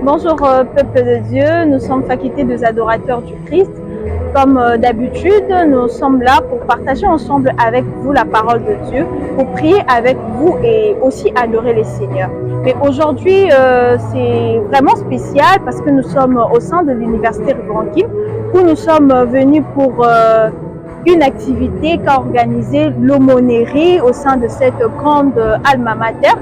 Bonjour peuple de Dieu, nous sommes faculté des adorateurs du Christ. Comme d'habitude, nous sommes là pour partager ensemble avec vous la parole de Dieu, pour prier avec vous et aussi adorer les Seigneurs. Mais aujourd'hui, c'est vraiment spécial parce que nous sommes au sein de l'Université Révérend Kim, où nous sommes venus pour une activité qu'a organisée l'aumônerie au sein de cette grande alma mater,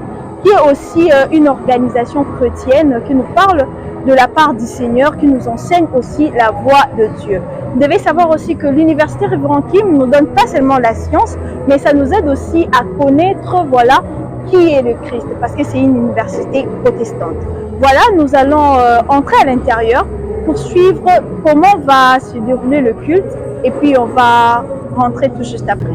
qui est aussi une organisation chrétienne qui nous parle de la part du Seigneur, qui nous enseigne aussi la voie de Dieu. Vous devez savoir aussi que l'Université Révérend Kim ne nous donne pas seulement la science, mais ça nous aide aussi à connaître, voilà, qui est le Christ, parce que c'est une université protestante. Voilà, nous allons entrer à l'intérieur pour suivre comment va se dérouler le culte, et puis on va rentrer tout juste après.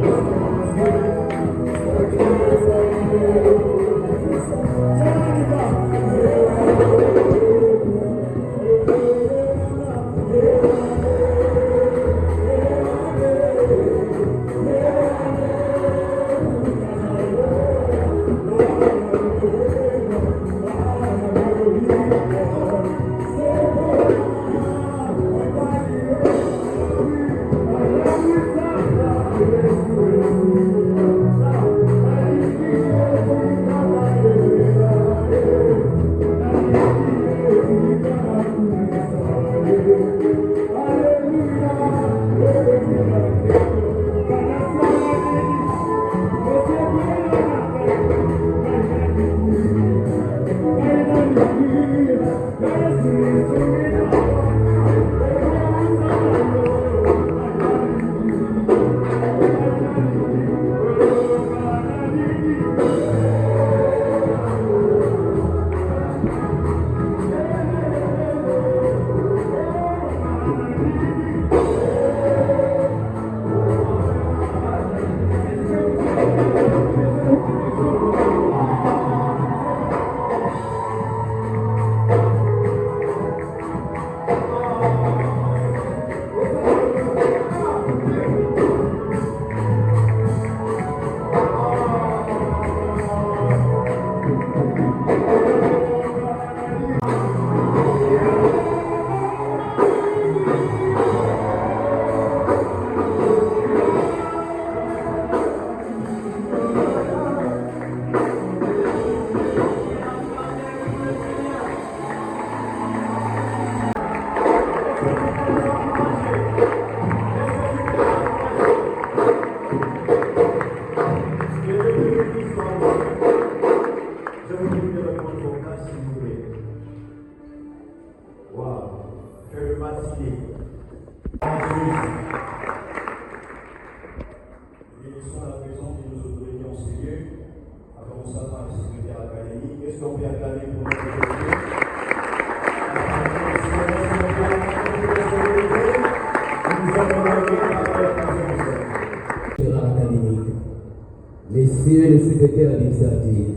Messieurs les secrétaires administratifs,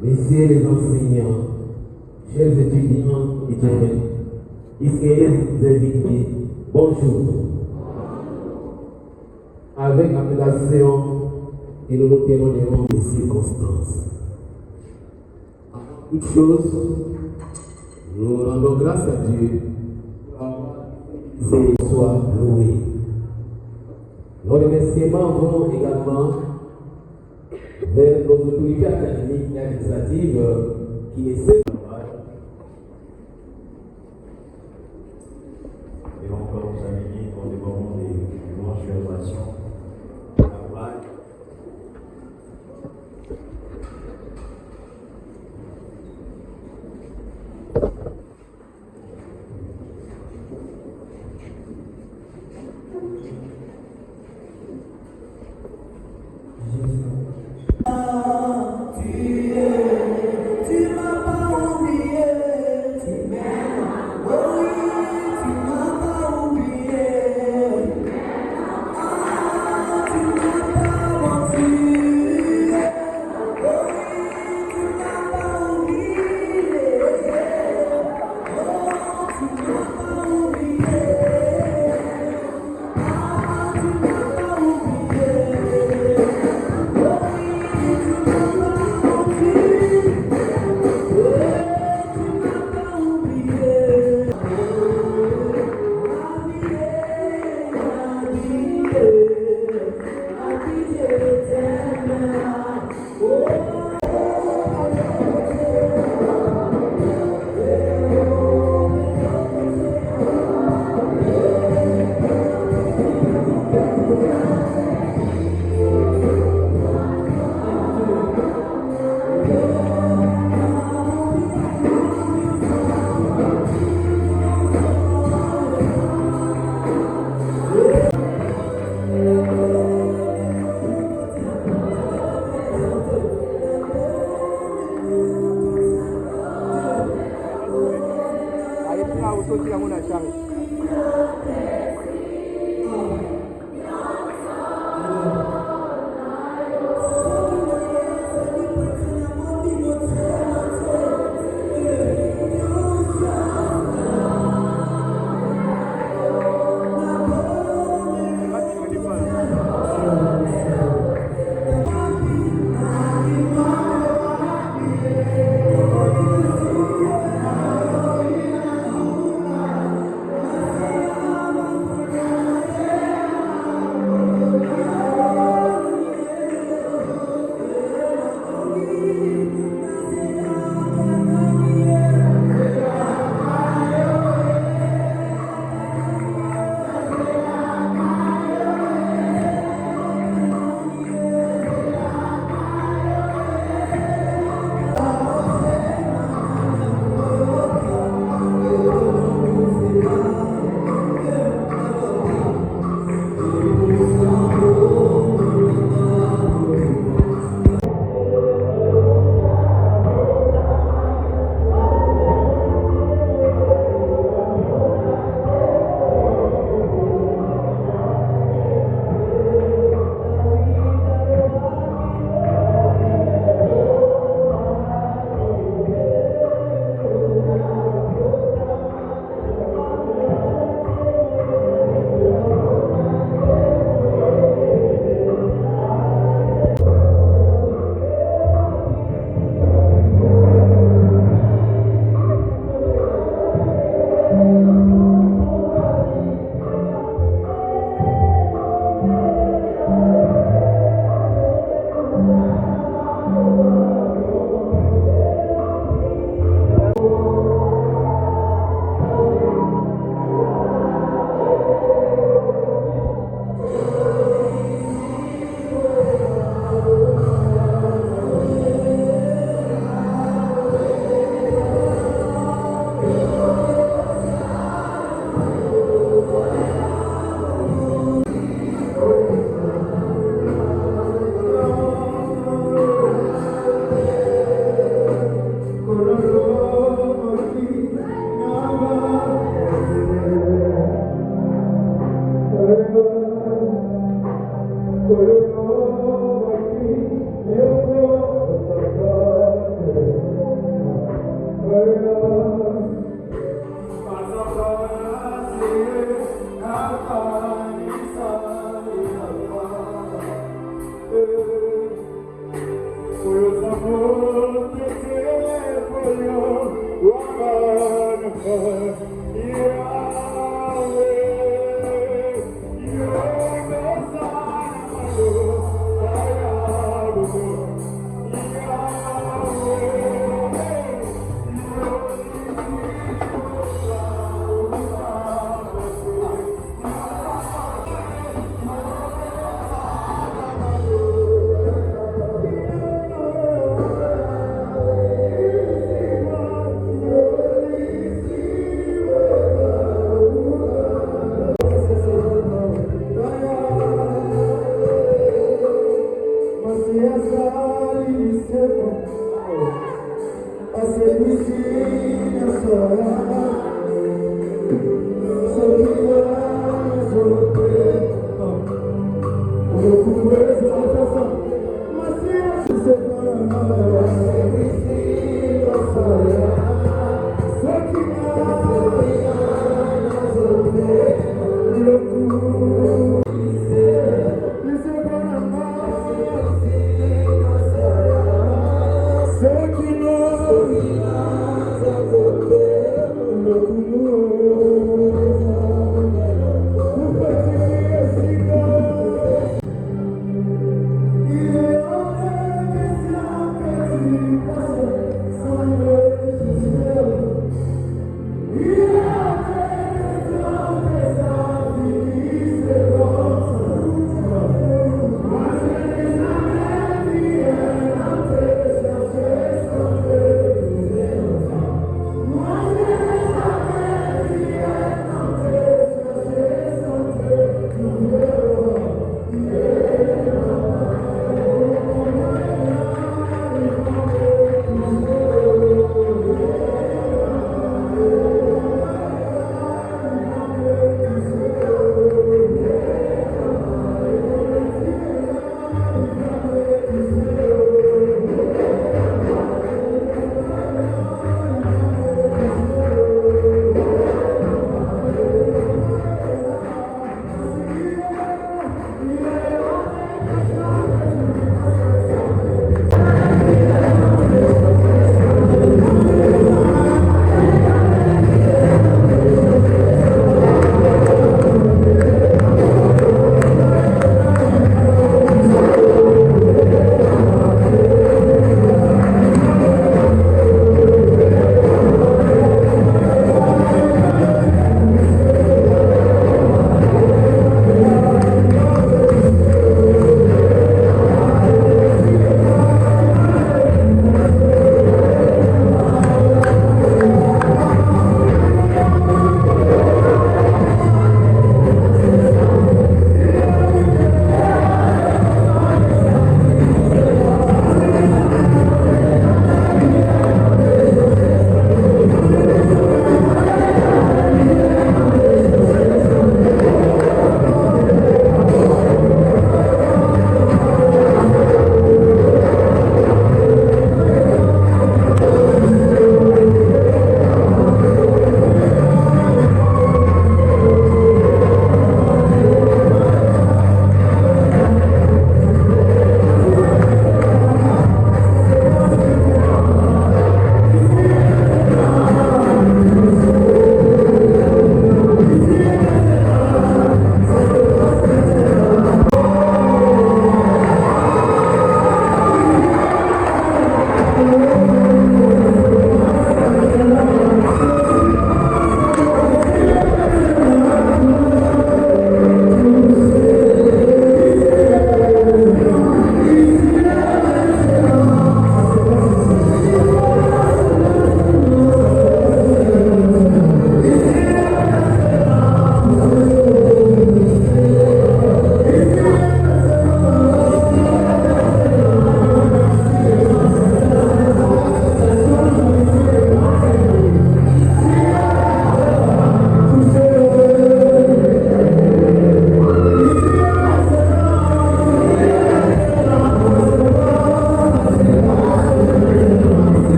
messieurs les enseignants, chers étudiants et étudiantes, distingués invités, bonjour. Avec abnégation, et nous nous témoignons des circonstances. Avant toute chose, nous rendons grâce à Dieu pour avoir qu'il soit loué. Nos remerciements vont également vers nos autorités académiques et administratives qui essaient de et encore vous avez dit pour des moments de mensualisation. Tu m'as pas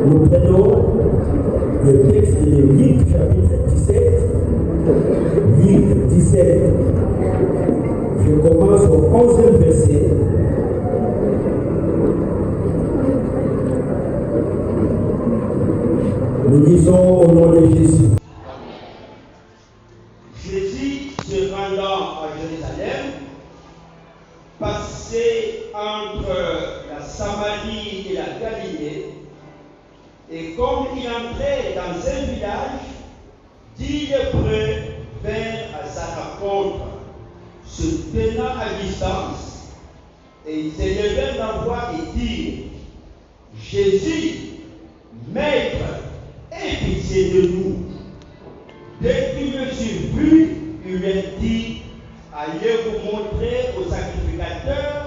Nous prenons le texte de Luc chapitre 17. Luc 17. Je commence au 11e verset. Nous lisons au nom de Jésus. Jésus se rendant à Jérusalem, passait entre la Samarie et la Galilée, et comme il entrait dans un village, 10 lépreux vinrent à sa rencontre, se tenant à distance, et ils s'élevèrent la voix et dirent: Jésus, Maître, aie pitié de nous. Dès qu'il me fut vu, il leur dit: allez vous montrer au sacrificateur.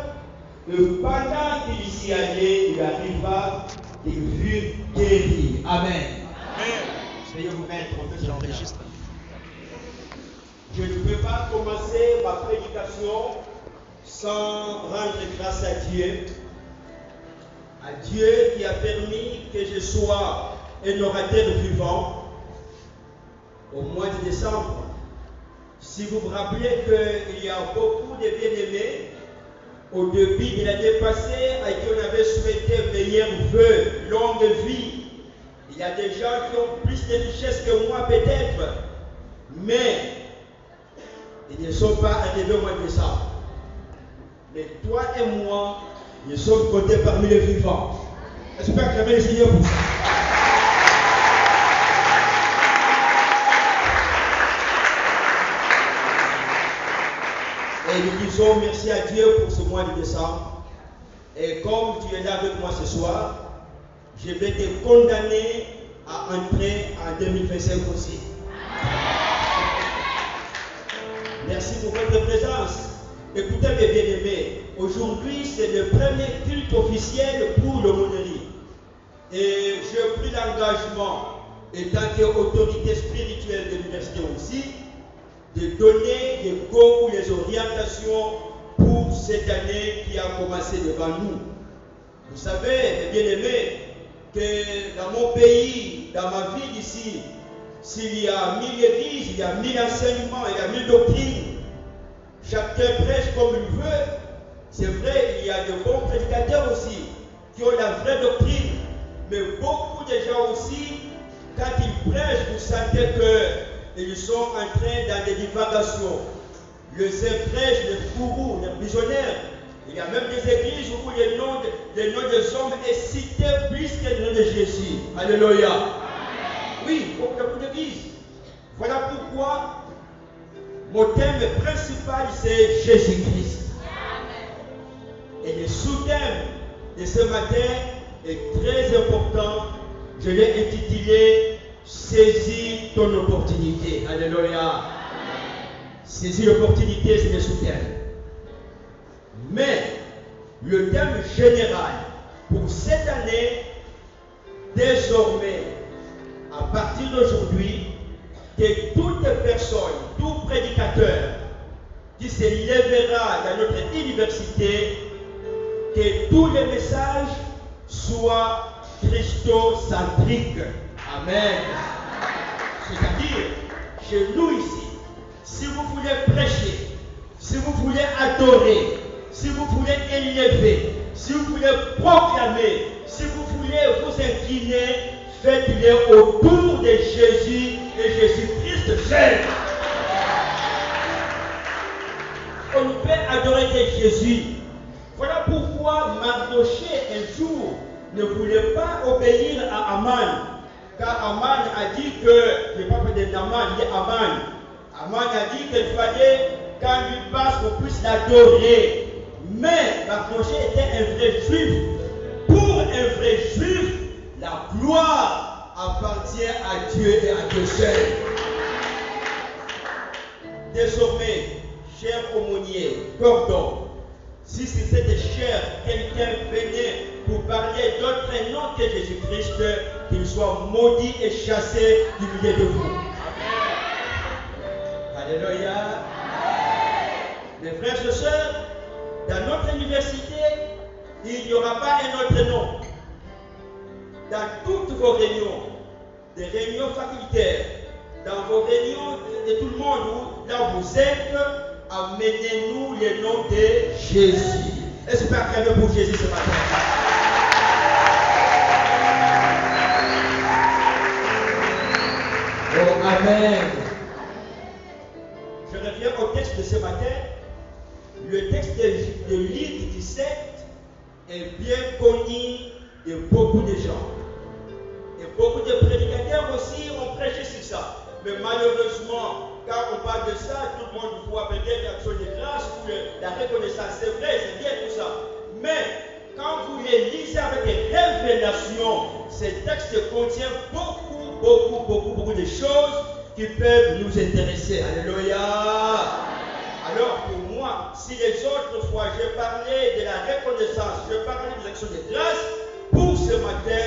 Et pendant qu'il s'y allait, il arriva et fut guéri. Amen. Amen. Veuillez vous mettre au fait l'enregistre. Je ne peux pas commencer ma prédication sans rendre grâce à Dieu. À Dieu qui a permis que je sois un orateur vivant au mois de décembre. Si vous vous rappelez qu'il y a beaucoup de bien-aimés au début de l'année passée à qui on avait souhaité meilleurs vœux, longue vie. Il y a des gens qui ont plus de richesses que moi peut-être, mais ils ne sont pas arrivés au mois de décembre. Mais toi et moi, nous sommes comptés parmi les vivants. J'espère que j'avais le Seigneur pour ça. Et nous disons merci à Dieu pour ce mois de décembre. Et comme tu es là avec moi ce soir, je vais te condamner à entrer en 2025 aussi. Merci pour votre présence. Écoutez mes bien-aimés, aujourd'hui c'est le premier culte officiel pour l'aumônerie. Et j'ai pris l'engagement, étant qu'autorité spirituelle de l'université aussi, de donner les cours ou les orientations pour cette année qui a commencé devant nous. Vous savez, bien-aimés, que dans mon pays, dans ma ville ici, s'il y a 1000 églises, il y a 1000 enseignements, il y a 1000 doctrines. Chacun prêche comme il veut. C'est vrai, il y a de bons prédicateurs aussi qui ont la vraie doctrine. Mais beaucoup beaucoup de gens aussi, quand ils prêchent, vous sentez qu'ils sont en train dans des divagations. Les prêchent, les gourous, les visionnaires. Il y a même des églises où le nom des hommes est cité plus que le nom de Jésus. Alléluia. Oui, beaucoup d'églises. Voilà pourquoi mon thème principal, c'est Jésus-Christ. Et le sous-thème de ce matin est très important. Je l'ai intitulé Saisis ton opportunité. Alléluia. Saisis l'opportunité, c'est le sous-thème. Mais le thème général pour cette année, désormais, à partir d'aujourd'hui, que toute personne, tout prédicateur qui se lèvera dans notre université, que tous les messages soient christocentriques. Amen. C'est-à-dire, chez nous ici, si vous voulez prêcher, si vous voulez adorer, si vous voulez élever, si vous voulez proclamer, si vous voulez vous incliner, faites-le autour de Jésus et Jésus-Christ seul. On ne peut adorer que Jésus. Voilà pourquoi Mardoché un jour ne voulait pas obéir à Aman. Car Aman a dit que, je ne vais pas parler d'Aman, il est Aman. Aman a dit qu'il fallait, quand il passe, qu'on puisse l'adorer. Mais Mardoché était un vrai juif. Pour un vrai juif, la gloire appartient à Dieu et à Dieu seul. Désormais, cher aumônier, cordon, si c'est cette chair, quelqu'un venait pour parler d'autre nom que Jésus-Christ, qu'il soit maudit et chassé du milieu de vous. Amen. Alléluia. Mes frères et sœurs, dans notre université, il n'y aura pas un autre nom. Dans toutes vos réunions, des réunions facultaires, dans vos réunions de tout le monde, là où vous êtes, amenez-nous le nom de Jésus. Est-ce que vous pouvez acclamer pour Jésus ce matin? Oh, amen. Je reviens au texte de ce matin. Le texte de Luc 17 est bien connu de beaucoup de gens. Et beaucoup de prédicateurs aussi ont prêché sur ça. Mais malheureusement, quand on parle de ça, tout le monde voit peut-être l'action de grâce ou la reconnaissance. C'est vrai, c'est bien tout ça. Mais quand vous les lisez avec des révélations, ces textes contiennent beaucoup de choses qui peuvent nous intéresser. Alléluia. Alors pour moi, si les autres fois j'ai parlé de la reconnaissance, je parlais des actions de grâce, pour ce matin,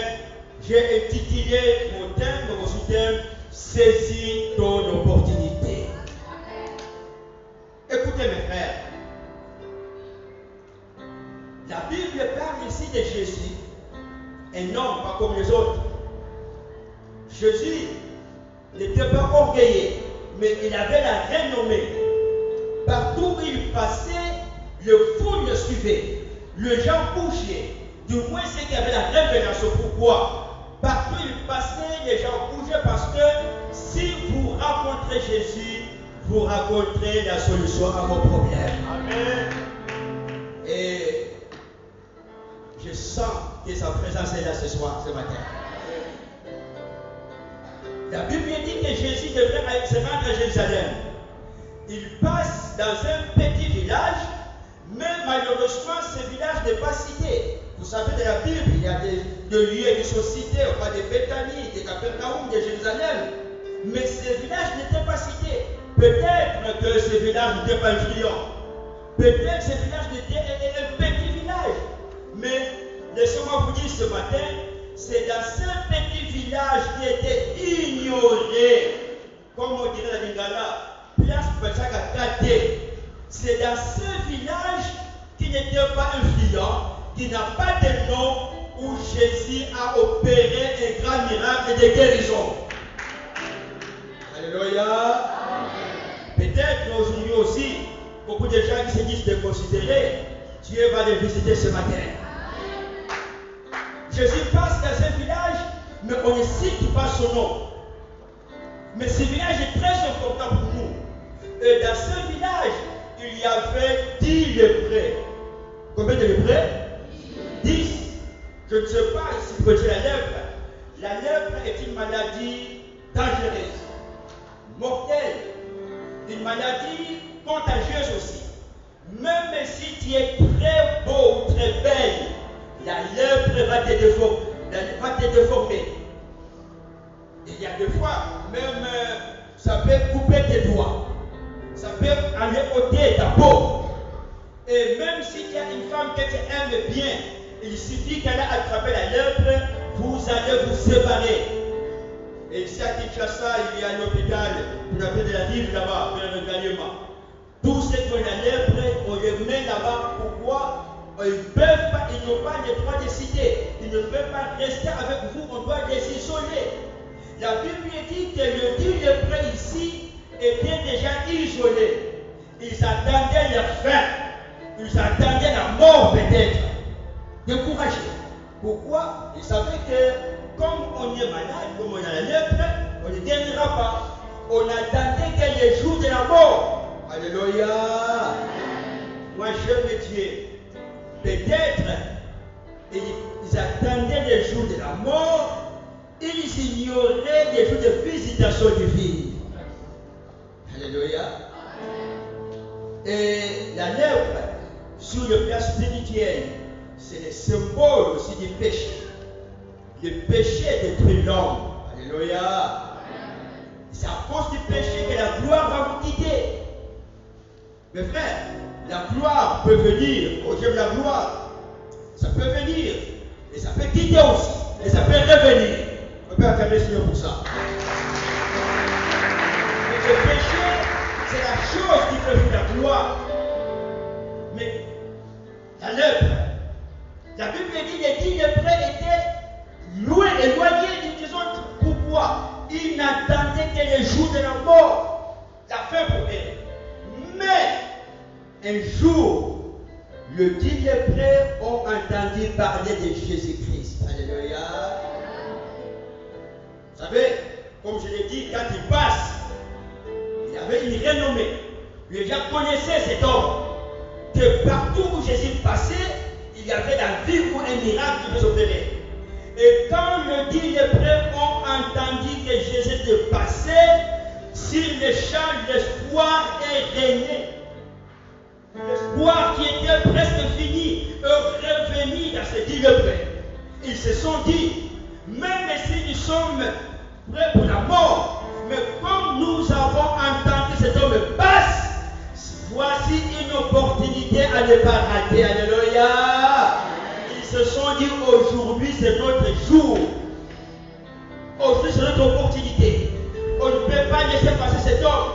j'ai intitulé mon thème, mon sous-thème, Saisis ton opportunité. Écoutez mes frères, la Bible parle ici de Jésus, un homme pas comme les autres. Jésus n'était pas orgueilleux, mais il avait la renommée. Partout où il passait, le foule le suivait. Les gens bougeaient. Du moins, c'est qu'il y avait la révélation. Pourquoi? Partout où il passait, les gens bougeaient parce que si vous rencontrez Jésus, vous rencontrez la solution à vos problèmes. Amen. Et je sens que sa présence est là ce soir, ce matin. La Bible dit que Jésus devrait se rendre à Jérusalem. Il passe dans un petit village, mais malheureusement, ce village n'est pas cité. Vous savez, dans la Bible, il y a des lieux qui sont cités, on parle de Bethanie, de Capernaum, de Jérusalem. Mais ce village n'était pas cité. Peut-être que ce village n'était pas influent. Peut-être que ce village était un petit village. Mais laissez-moi vous dire ce matin, c'est dans ce petit village qui était ignoré, comme on dirait la Lingala, place Pachaka Kate. C'est dans ce village qui n'était pas influent, qui n'a pas de nom, où Jésus a opéré un grand miracle de guérison. Alléluia. Peut-être aujourd'hui aussi, beaucoup de gens qui se disent de considérer, Dieu va les visiter ce matin. Jésus passe dans un village, mais on ne cite pas son nom. Mais ce village est très important pour nous. Et dans ce village, il y avait 10 lépreux. Combien de lépreux? 10. Je ne sais pas si vous connaissez la lèpre. La lèpre est une maladie dangereuse, mortelle, une maladie contagieuse aussi. Même si tu es très beau ou très belle, la lèpre va te déformer. Et il y a des fois, même ça peut couper tes doigts, ça peut aller ôter ta peau. Et même si tu as une femme que tu aimes bien, il suffit qu'elle a attrapé la lèpre, vous allez vous séparer. Et ici à Kinshasa, il y a un hôpital, on appelle de la rive là-bas, vers le Galiema. Tous ceux qui ont la lèpre, on les met là-bas. Pourquoi? Ils n'ont pas le droit de citer. Ils ne peuvent pas rester avec vous, on doit les isoler. La Bible dit que le 10 lépreux ici étaient déjà isolés. Ils attendaient leur fin. Ils attendaient la mort peut-être. Découragés. Pourquoi? Ils savaient que comme on est malade, comme on a la lèpre, on ne gagnera pas. On attendait que les jours de la mort. Alléluia. Moi j'aime Dieu. Peut-être ils attendaient les jours de la mort. Ils ignoraient les jours de visitation divine. Alléluia. Et la lèpre, sur le plan spirituel, c'est le symbole aussi du péché. Le péché détruit l'homme. Alléluia. C'est à cause du péché que la gloire va vous quitter. Mes frères, la gloire peut venir. Oh, j'aime la gloire. Ça peut venir. Et ça peut quitter aussi. Et ça peut revenir. On peut acclamer le Seigneur pour ça. Mais le péché, c'est la chose qui fait vivre la gloire. Mais la lèpre, la Bible dit les 10 lépreux étaient éloignés des autres. Pourquoi? Ils n'attendaient que les jours de la mort, la fin pour eux. Mais un jour, le 10 lépreux ont entendu parler de Jésus-Christ. Alléluia. Vous savez, comme je l'ai dit, quand il passe, il avait une renommée. Les gens connaissaient cet homme. Que partout où Jésus passait, il y avait la vie ou un miracle qui devait s'opérer. Et quand le 10 lépreux ont entendu que Jésus passait, sur les champs, l'espoir est régné. L'espoir qui était presque fini est revenu dans ces 10 lépreux. Ils se sont dit, même si nous sommes prêts pour la mort, mais comme nous avons entendu cet homme passe, voici une opportunité à ne pas rater. Alléluia. Ils se sont dit, aujourd'hui c'est notre jour. Aujourd'hui c'est notre opportunité. On ne peut pas laisser passer cet homme.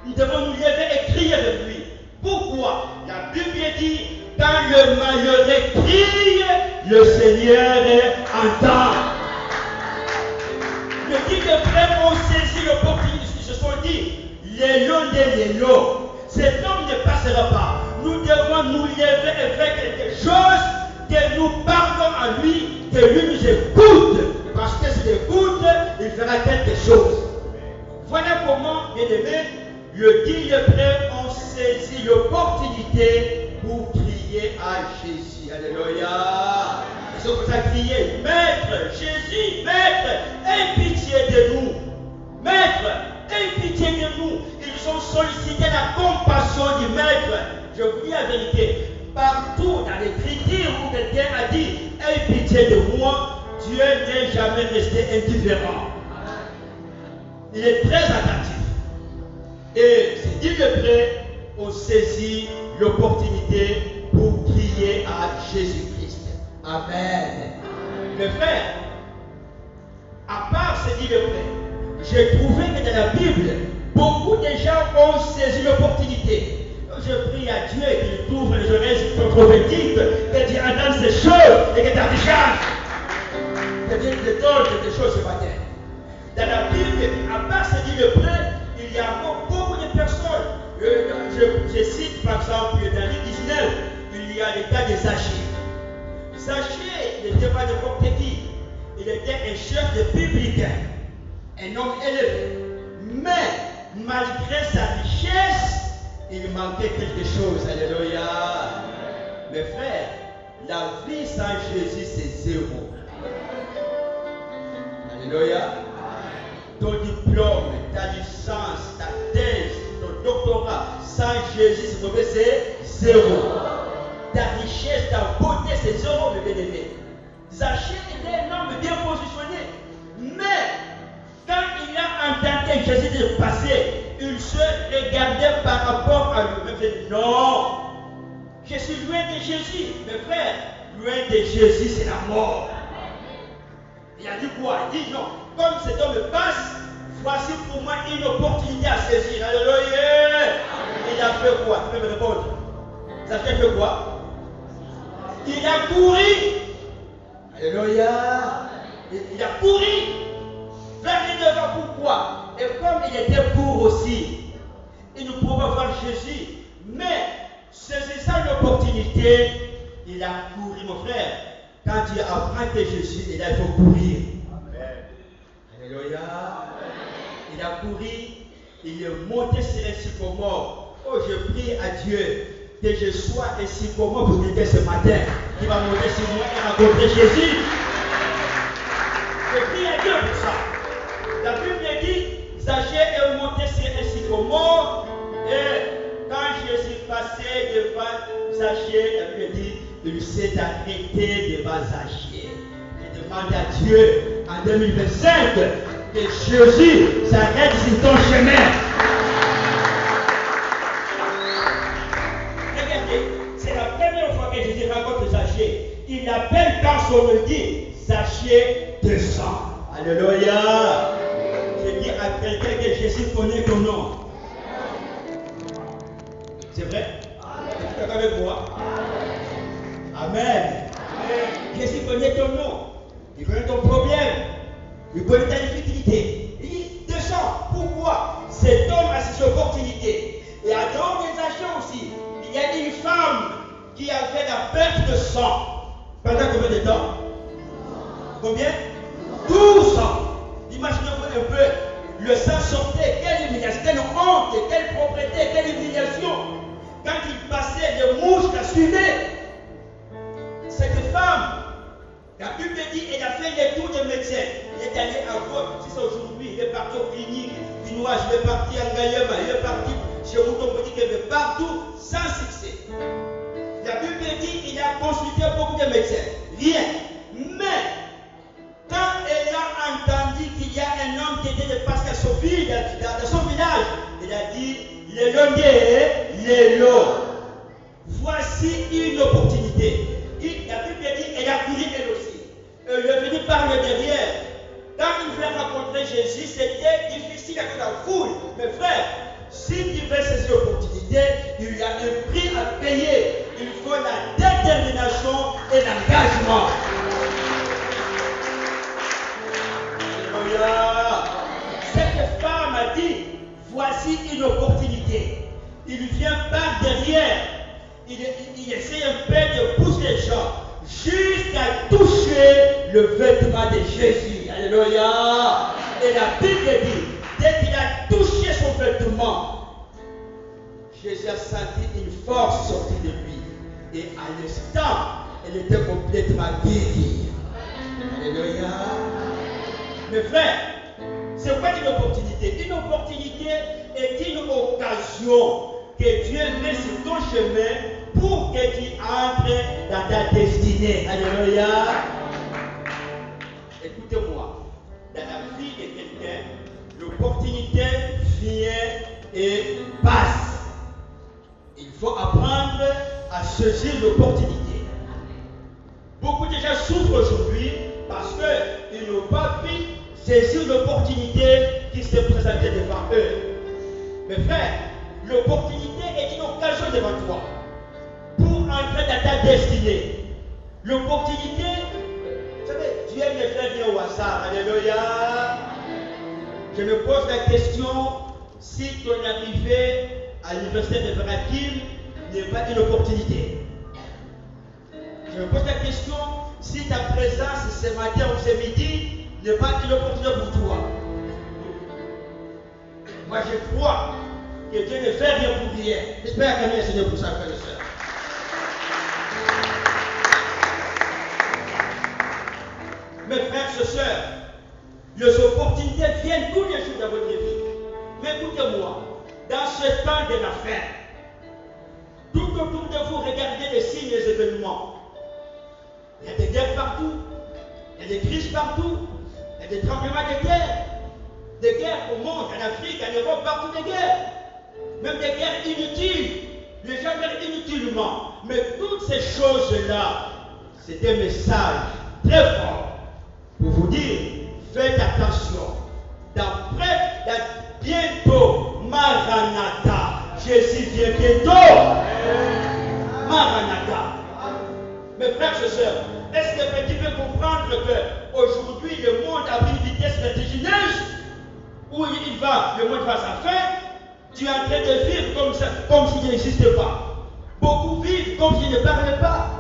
Nous devons nous lever et crier avec lui. Pourquoi? La Bible dit, quand le malheureux crie, le Seigneur entend. Le 10 lépreux ont saisi l'opportunité. Ils se sont dit, l'élo de l'élo. Cet homme ne passera pas. Nous devons nous lever et faire quelque chose, que nous parlons à lui, que lui nous écoute. Parce que s'il écoute, il fera quelque chose. Voilà comment, bien aimés, le 10 lépreux ont saisi l'opportunité pour crier à Jésus. Alléluia. Ils ont commencé à crier, Maître, Jésus, Maître, aie pitié de nous. Maître, aie pitié de nous. Ils ont sollicité la compassion du Maître. Je vous dis la vérité. Partout dans l'Écriture où quelqu'un a dit, aie pitié de moi, Dieu n'est jamais resté indifférent. Il est très attentif. Et ces 10 lépreux ont saisi l'opportunité pour crier à Jésus-Christ. Amen. Mes frères, à part ces 10 lépreux, j'ai trouvé que dans la Bible, beaucoup de gens ont saisi l'opportunité. Je prie à Dieu qu'il t'ouvre les oreilles prophétiques, que tu entends ces choses et que tu envisages. Que Dieu te donne quelque chose ce matin. Dans la Bible, à part ces 10 lépreux, il y a beaucoup de personnes. Je cite par exemple dans le 19, il y a le cas de Zachée. Zachée n'était pas n'importe qui. Il il était un chef de publicain, un homme élevé. Mais malgré sa richesse, il manquait quelque chose. Alléluia. Mes frères, la vie sans Jésus, c'est zéro. Alléluia. Ton diplôme, ta licence, ta thèse, ton doctorat, sans Jésus, c'est zéro. Ta richesse, ta beauté, c'est zéro, mes bien-aimés. Zaché était un homme bien positionné. Mais quand il a entendu Jésus de passer, il se regardait par rapport à lui-même. Il dit non, je suis loin de Jésus. Mes frères, loin de Jésus, c'est la mort. Il a dit quoi? Il dit non, comme cet homme passe, voici pour moi une opportunité à saisir. Alléluia. Il a fait quoi? Tu peux me répondre? Zaché a fait quoi? Il a couru. Alléluia. Il a couru vers les devants. Pourquoi? Et comme il était court aussi, il ne pouvait pas voir Jésus. Mais saisissant l'opportunité, il a couru, mon frère. Quand tu apprends que Jésus est là, il faut courir. Amen. Alléluia. Il a couru, il est monté sur un sycomore. Oh, je prie à Dieu que je sois un sycomore pour t'aider ce matin. Qui va monter sur moi et rencontrer Jésus. Je prie à Dieu pour ça. La Bible dit, Zaché est monté sur un sycomore. Et quand Jésus passait devant Zaché, la Bible dit, il s'est arrêté devant Zaché. Il demande à Dieu en 2025 que Jésus s'arrête sur ton chemin. Regardez, c'est la première fois que Jésus rencontre Zaché. Il appelle dans son nom, dit Zaché descend. Alléluia. Je dis à quelqu'un que Jésus connaît ton nom. C'est vrai? Tu es d'accord avec moi? Amen. Jésus connaît ton nom. Il connaît ton problème. Il connaît ta difficulté. Il dit descends. Pourquoi? Cet homme a ses opportunités. Et à l'organisation aussi, il y a une femme qui avait la perte de sang. Pendant combien de temps? Combien? 12 ans. Imaginez-vous un peu. Le sang sortait. Quelle humiliation, quelle honte, quelle propriété, quelle humiliation. Quand il passait, les mouches la suivaient. Cette femme, la Bible dit, elle a fait les tours de médecins. Il est allé à Rome, si c'est aujourd'hui, il est parti aux cliniques chinoises, il est parti à Ngayama, il est parti chez Mouton-Petit, il est partout sans succès. La Bible dit, il a consulté beaucoup de médecins. Rien. Mais, quand elle a entendu qu'il y a un homme qui était de passer à son village, dans son village, il a dit, les longues, les lots. Voici une opportunité. La Bible dit, elle a couru elle aussi. Elle est venue par le derrière. Quand il voulait rencontrer Jésus, c'était difficile avec la foule. Mes frères, si tu veux saisir l'opportunité, il y a un prix à payer. Il faut la détermination et l'engagement. Alléluia. Cette femme a dit, voici une opportunité. Il vient par derrière. Il essaie un peu de pousser les gens jusqu'à toucher le vêtement de Jésus. Alléluia. Et la Bible dit, dès qu'il a touché son vêtement, Jésus a senti une force sortir de lui. Et à l'instant, elle était complètement guérie. Alléluia. Mes frères, c'est quoi une opportunité? Une opportunité est une occasion que Dieu met sur ton chemin pour que tu entres dans ta destinée. Alléluia. Écoutez-moi, dans la vie de quelqu'un, l'opportunité vient et passe. Il faut apprendre à saisir l'opportunité. Beaucoup de gens souffrent aujourd'hui parce qu'ils n'ont pas pu saisir l'opportunité qui se présentait devant eux. Mes frères, l'opportunité est une occasion devant toi pour entrer dans ta destinée. L'opportunité, vous savez, Dieu ne fait rien au hasard. Alléluia. Je me pose la question, si ton arrivée à l'université de Braquil n'est pas une opportunité. Je me pose la question, si ta présence ce matin ou ce midi n'est pas une opportunité pour toi. Moi je crois que Dieu ne fait rien pour rien. J'espère que le Seigneur pour ça, frère et soeur. Mes frères et sœurs, les opportunités viennent tous les jours dans votre vie. Mais écoutez-moi, dans ce temps de la fin, tout autour de vous, regardez les signes et les événements. Il y a des guerres partout, il y a des crises partout, il y a des tremblements de terre, des guerres au monde, en Afrique, en Europe, partout des guerres. Même des guerres inutiles. Les gens meurent inutilement. Mais toutes ces choses-là, c'est un message très fort pour vous dire, faites attention. Bientôt, Maranatha. Jésus vient bientôt. Maranatha. Mes frères et sœurs, est-ce que tu peux comprendre qu'aujourd'hui, le monde a une vitesse vertigineuse où le monde va à sa fin? Tu es en train de vivre comme s'il n'existait pas. Beaucoup vivent comme s'ils ne parlaient pas.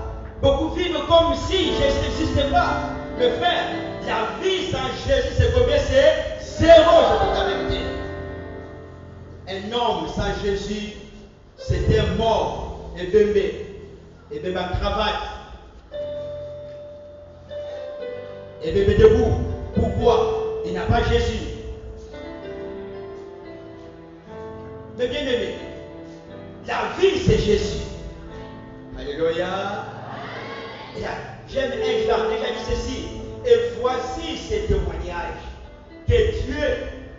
Beaucoup vivent comme si Jésus n'existait pas. Mes frères, la vie sans Jésus, c'est combien? C'est zéro, je vous l'avais dit. Un homme sans Jésus, c'était mort. Et bébé ma cravate. Et bébé debout. Pourquoi? Il n'a pas Jésus. Mais bien aimé, la vie c'est Jésus. Alléluia. J'aime un Jean, déjà dit ceci. Et voici ce témoignage que Dieu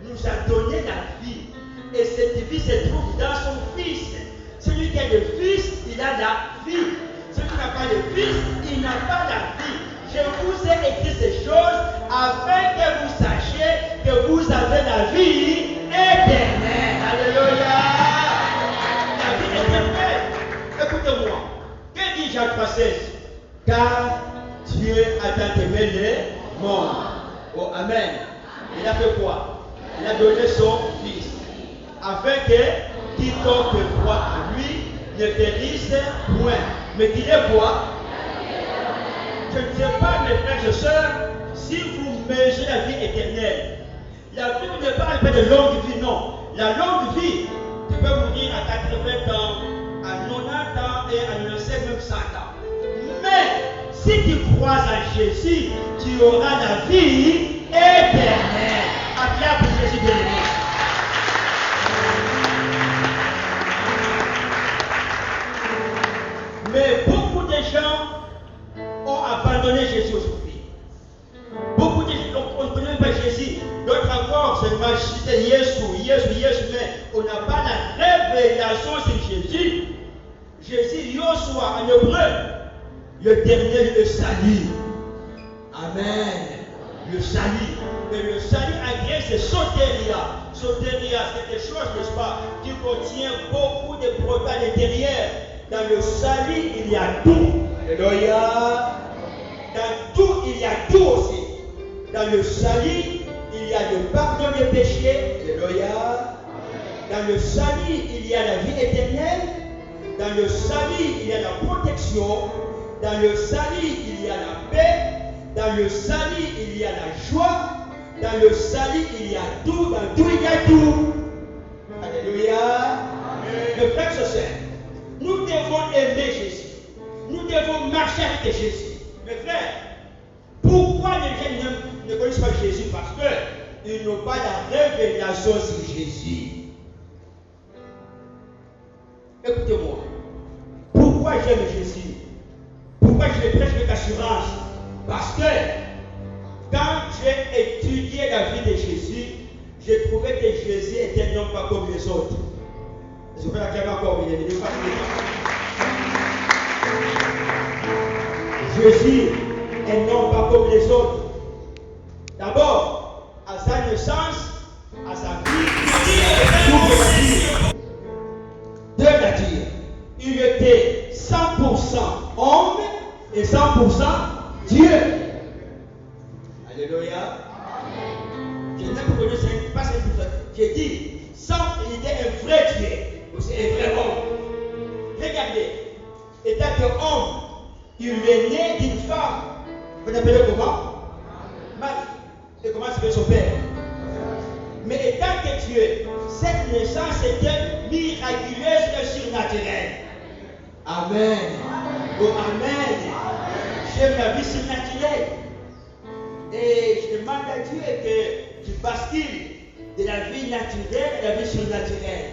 nous a donné la vie. Et cette vie se trouve dans son Fils. Celui qui a le Fils, il a la vie. Celui qui n'a pas le Fils, il n'a pas la vie. Je vous ai écrit ces choses afin que vous sachiez que vous avez la vie éternelle. Alléluia. La vie éternelle. Écoutez-moi. Que dit Jean 3,16? Car Dieu a tant aimé le monde. Oh, amen. Il a fait quoi? Il a donné son Fils. Afin que quiconque croit en lui ne périsse point. Mais qu'il est quoi? Je ne sais pas, mes frères et sœurs, si vous mesurez la vie éternelle. La Bible ne parle pas de longue vie, non. La longue vie, tu peux mourir à 80 ans, à 90 ans et à 95, même 100 ans. Mais si tu crois en Jésus, tu auras la vie éternelle. Acclame pour Jésus de l'Église. Mais beaucoup de gens ont abandonné Jésus aujourd'hui. Beaucoup de gens ne connaissent pas Jésus. D'autres encore, c'est le Jésus, mais on n'a pas la révélation sur Jésus. Jésus, Yoshua en hébreu, l'éternel, le salut. Amen. Le salut. Et le salut en grec, c'est soteria. Soteria, c'est quelque chose, n'est-ce pas, qui contient beaucoup de produits à l'intérieur. Dans le salut, il y a tout. Alléluia. Dans tout, il y a tout aussi. Dans le salut, il y a le pardon des péchés. Alléluia. Dans le salut, il y a la vie éternelle. Dans le salut, il y a la protection. Dans le salut, il y a la paix. Dans le salut, il y a la joie. Dans le salut, il y a tout. Dans tout, il y a tout. Alléluia. Mes frères et sœurs, nous devons aimer Jésus. Nous devons marcher avec Jésus. Mes frères, pourquoi les gens ne connaissent pas Jésus? Parce qu'ils n'ont pas la révélation sur Jésus. Écoutez-moi. Pourquoi j'aime Jésus? Pourquoi je le prêche avec assurance? Parce que quand j'ai étudié la vie de Jésus, j'ai trouvé que Jésus était non pas comme les autres. Je vais la clamer encore, il n'est pas Jésus est non pas comme les autres. D'abord, à sa naissance, à sa vie, deux nature. Il était 100% homme et 100% Dieu. Alléluia. Je n'ai pas connu pas cette chose. J'ai dit, il était un vrai Dieu, c'est un vrai homme. Regardez, étant qu'homme, il est né d'une femme. Vous l'appelez comment? Marie. Et comment s'appelle son père? Mais étant que Dieu, cette naissance était miraculeuse et surnaturelle. Amen. Oh, amen. J'aime la vie surnaturelle. Et je demande à Dieu que tu bascules de la vie naturelle à la vie surnaturelle.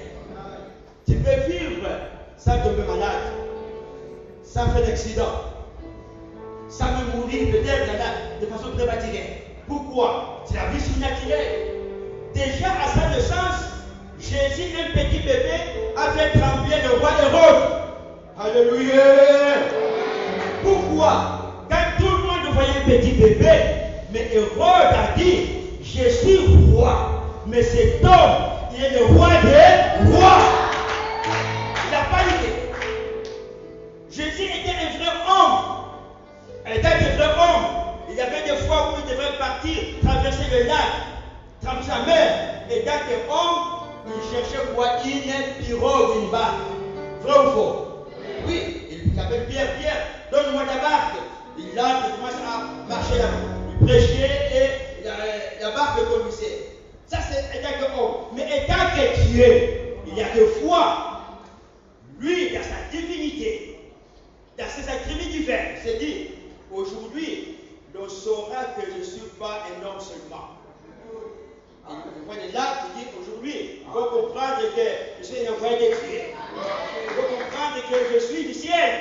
Tu peux vivre sans tomber malade, sans faire d'accident, sans me mourir peut-être de façon prématurée. Pourquoi? C'est la vie surnaturelle. Déjà à sa naissance, Jésus, un petit bébé, a fait trembler le roi Hérode. Alléluia. Pourquoi? Quand tout le monde voyait un petit bébé, mais Hérode a dit, je suis roi, mais cet homme, il est le roi des rois. Il n'a pas idée. Jésus était un vrai homme. Étant un vrai homme, il y avait des fois où il devait partir, traverser le lac, traverser la mer. Étant un homme, il cherchait quoi? Une pirogue, une barque. Vrai ou faux? Oui, il appelle Pierre, donne-moi ta barque. Il entre, il commence à marcher là. Il prêchait et la barque conduisait. Ça c'est étant que homme. Mais étant que Dieu, il y a deux fois, lui, dans sa divinité, dans ses attributs divins, c'est dit, aujourd'hui, l'on saura que je ne suis pas un homme seulement. Vous voyez là, il dit aujourd'hui, il faut comprendre que je suis un envoyé de Dieu. Il faut comprendre que je suis du ciel.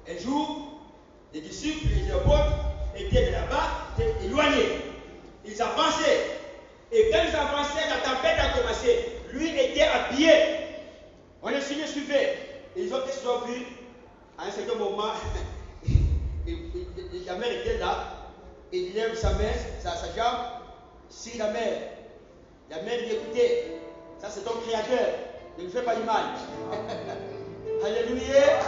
Un jour, les disciples et les apôtres étaient là-bas, étaient éloignés. Ils avançaient. Et quand ils avançaient, la tempête a commencé. Lui était habillé. On les suivait. Ils ont vu, à un certain moment, la mère était là. Il lève sa main, sa jambe, sur la mer. La mère dit, écoutez, ça c'est ton créateur, ne lui fais pas du mal. Alléluia.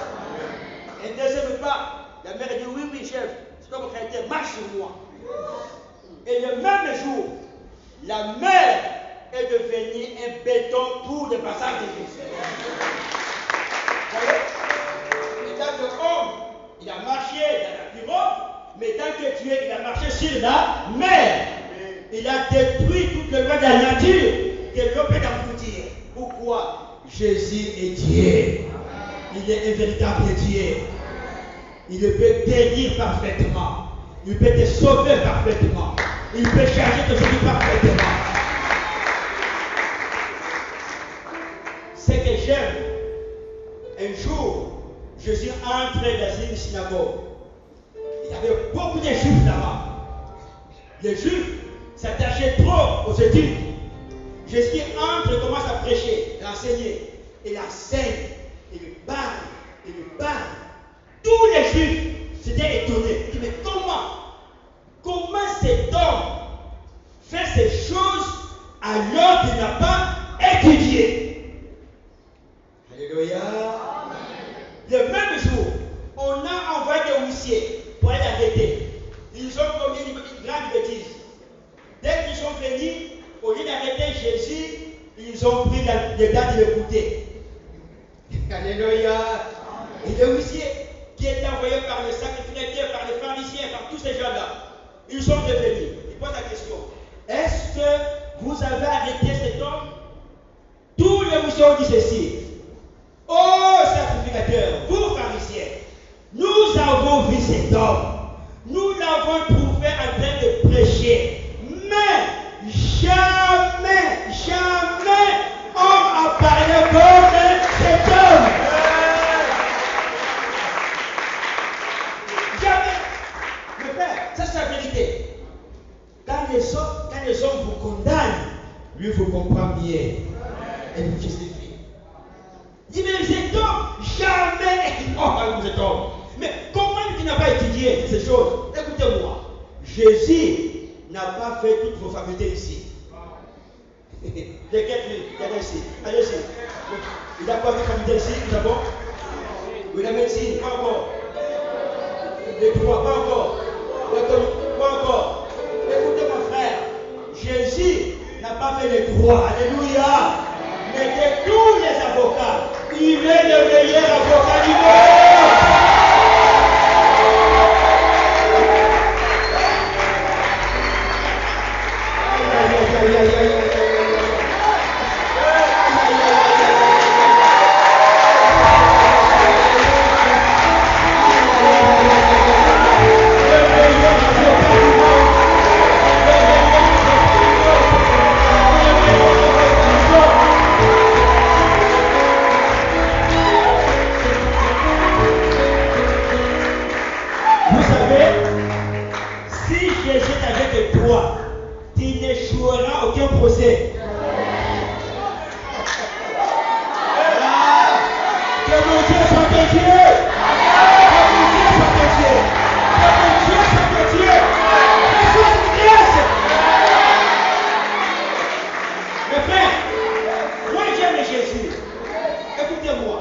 Et deuxième pas, la mère dit, oui, chef, c'est ton créateur, marche sur moi. Et le même jour, la mer est devenue un béton pour le passage de Jésus. Vous voyez? Et tant qu'homme, il a marché dans la pirogue. Mais tant que Dieu, il a marché sur la mer, il a détruit toutes les lois de la nature que l'homme peut aboutir. Pourquoi? Jésus est Dieu. Il est un véritable Dieu. Il peut guérir parfaitement. Il peut te sauver parfaitement. Il peut charger ton vie parfaitement. Ce que j'aime, un jour, Jésus entre dans une synagogue. Il y avait beaucoup de juifs là-bas. Les juifs s'attachaient trop aux études. Jésus entre et commence à prêcher, à enseigner. Il enseigne, il parle. Tous les juifs s'étaient étonnés. Ils disaient, mais comment cet homme fait ces choses alors qu'il n'a pas étudié? Alléluia. Le même jour, on a envoyé des huissiers pour aller l'arrêter. Ils ont commis une grande bêtise. Dès qu'ils sont venus, au lieu d'arrêter Jésus, ils ont pris le temps de l'écouter. Alléluia. Et les huissiers qui étaient envoyés par les sacrificateurs, par les pharisiens, par tous ces gens-là, ils sont revenus. Ils posent la question. Est-ce que vous avez arrêté cet homme? Tous les huissiers ont dit ceci. Oh sacrificateurs, vous pharisiens, nous avons vu cet homme. Nous l'avons trouvé en train de prêcher. Mais jamais homme a parlé comme cet homme. Jamais. Mais frère, ça c'est la vérité. Quand les hommes vous condamnent, lui vous comprend bien. Et vous justifie. Il dit, mais cet homme, jamais il n'a pas cet homme. Mais comment tu n'as pas étudié ces choses? Écoutez-moi. Jésus n'a pas fait toutes vos facultés ici. Regardez ici. Allez ici. Il n'a pas fait faculté ici, nous avons. Oui, la médecine, pas encore. Les droits, pas encore. L'économie, pas encore. Écoutez mon frère. Jésus n'a pas fait les droits. Alléluia. Mais de tous les avocats, il est le meilleur avocat du monde. Jésus est avec toi, tu n'échoueras aucun procès. Que mon Dieu soit de Dieu. Que mon Dieu soit de Dieu. Que mon Dieu soit de Dieu. Que soit de grâce. Mes frères, moi j'aime Jésus. Écoutez-moi.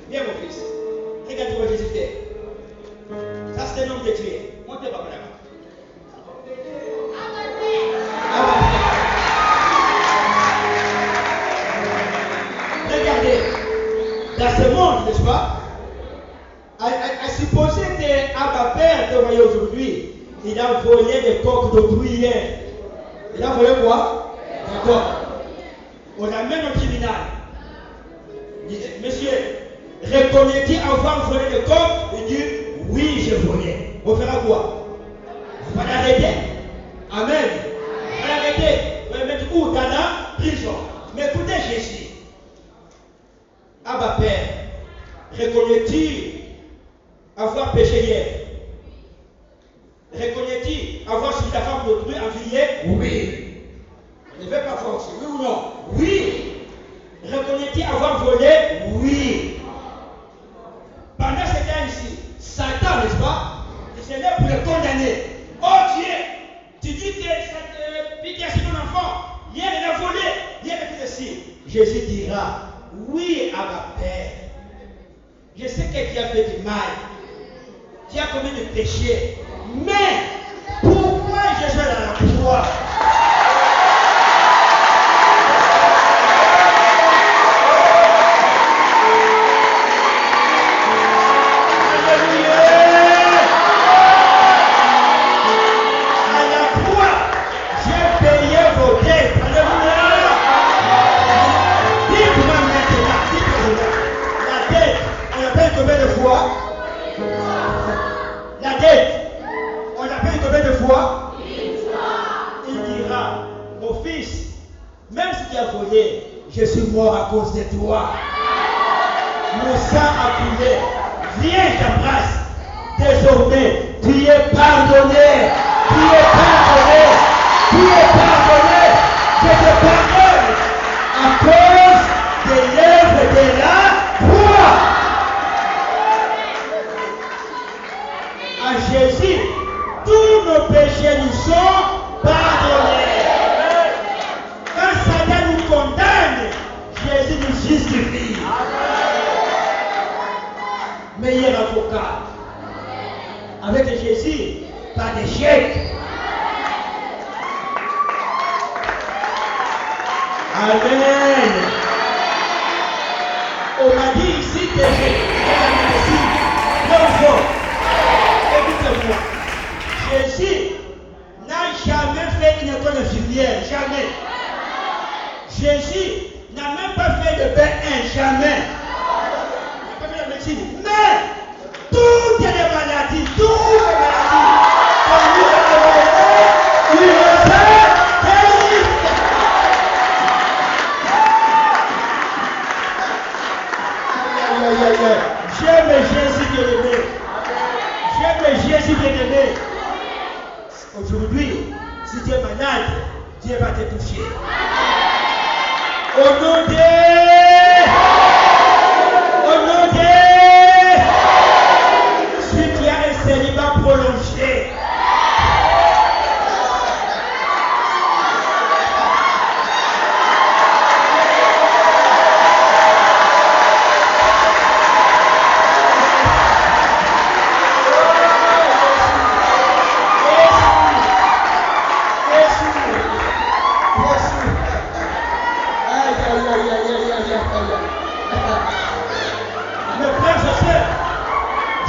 Viens mon fils. Regarde-moi Jésus fait. Ça c'est un homme de Dieu. Montez pas là-bas. Regardez, dans ce monde, n'est-ce pas, à supposer que Abba Père que vous voyez aujourd'hui, il a volé des coques de bruyère. Il a volé quoi? D'accord. On l'amène au tribunal. Monsieur, reconnais-tu avoir volé des coques? Il dit, oui, j'ai volé. On fera quoi? On va l'arrêter. Amen. On va l'arrêter. On va le mettre où? Dans la prison. Mais écoutez Jésus. Abba Père, reconnais-tu avoir péché hier? Reconnais-tu avoir suivi la femme d'autrui en vie hier? Oui. On ne veut pas forcer, oui ou non? Oui. Reconnais-tu avoir volé? Oui. Pendant ce temps ici, Satan, n'est-ce pas? Il s'est là pour le condamner. Oh Dieu, tu dis que cette fille qui a suivi ton enfant, hier elle a volé, hier elle a fait ceci. Jésus dira, oui, Abba Père, je sais que tu as fait du mal, tu as commis du péché, mais pourquoi je suis à la croix? La dette, on l'appelle combien de fois? Il dira, mon fils, même si tu as volé, je suis mort à cause de toi. Mon sang a coulé. Viens, j'embrasse. Désormais, tu es pardonné. Tu es pardonné. Tu es pardonné. Je te pardonne à cause de l'œuvre de la croix. À Jésus, tous nos péchés nous sont pardonnés. Quand Satan nous condamne, Jésus nous justifie. Meilleur avocat. Avec Jésus, pas d'échec. Amen. On m'a dit ici que Jésus, écoutez-moi, Jésus n'a jamais fait une école infirmière, jamais. Jésus n'a même pas fait de B1, jamais. Il n'a pas fait la médecine. Mais toutes les maladies, que lui a donné, il les a guéries. J'aime Jésus bien-aimé. J'aime Jésus bien-aimé. Aujourd'hui, si tu es malade, Dieu va te toucher. Au nom de... Si tu as un célibat prolongé,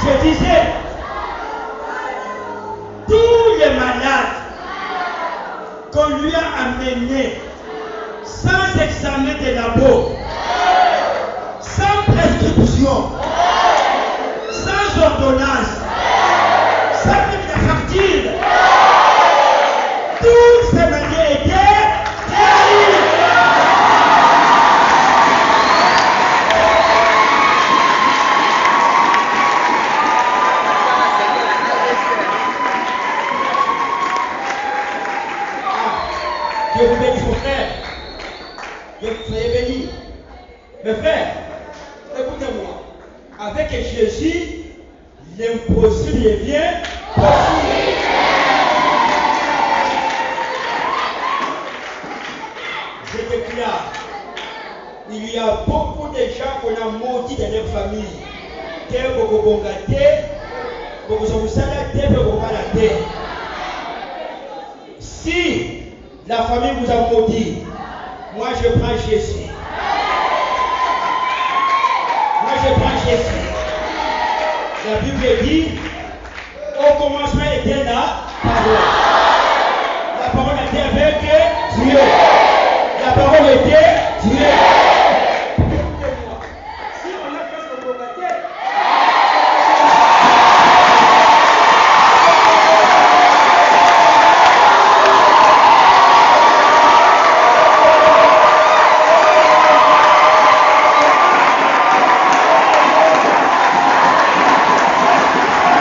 je disais, tous les malades qu'on lui a amenés sans examen de labo, sans prescription, sans ordonnance, sans même la facture, toutes ces maladies étaient guéries. Mes frères, écoutez-moi. Avec Jésus, l'impossible devient possible. Je déclare, il y a beaucoup de gens qu'on a maudits dans leur famille. Que beaucoup de gâtés, beaucoup de salades, beaucoup de terre. Si la famille vous a maudit, moi je prends Jésus. Moi je prends Jésus. La Bible dit, au commencement était la parole. La parole était avec Dieu. La parole était Dieu. Écoutez-moi. Si on a fait ce provoquer,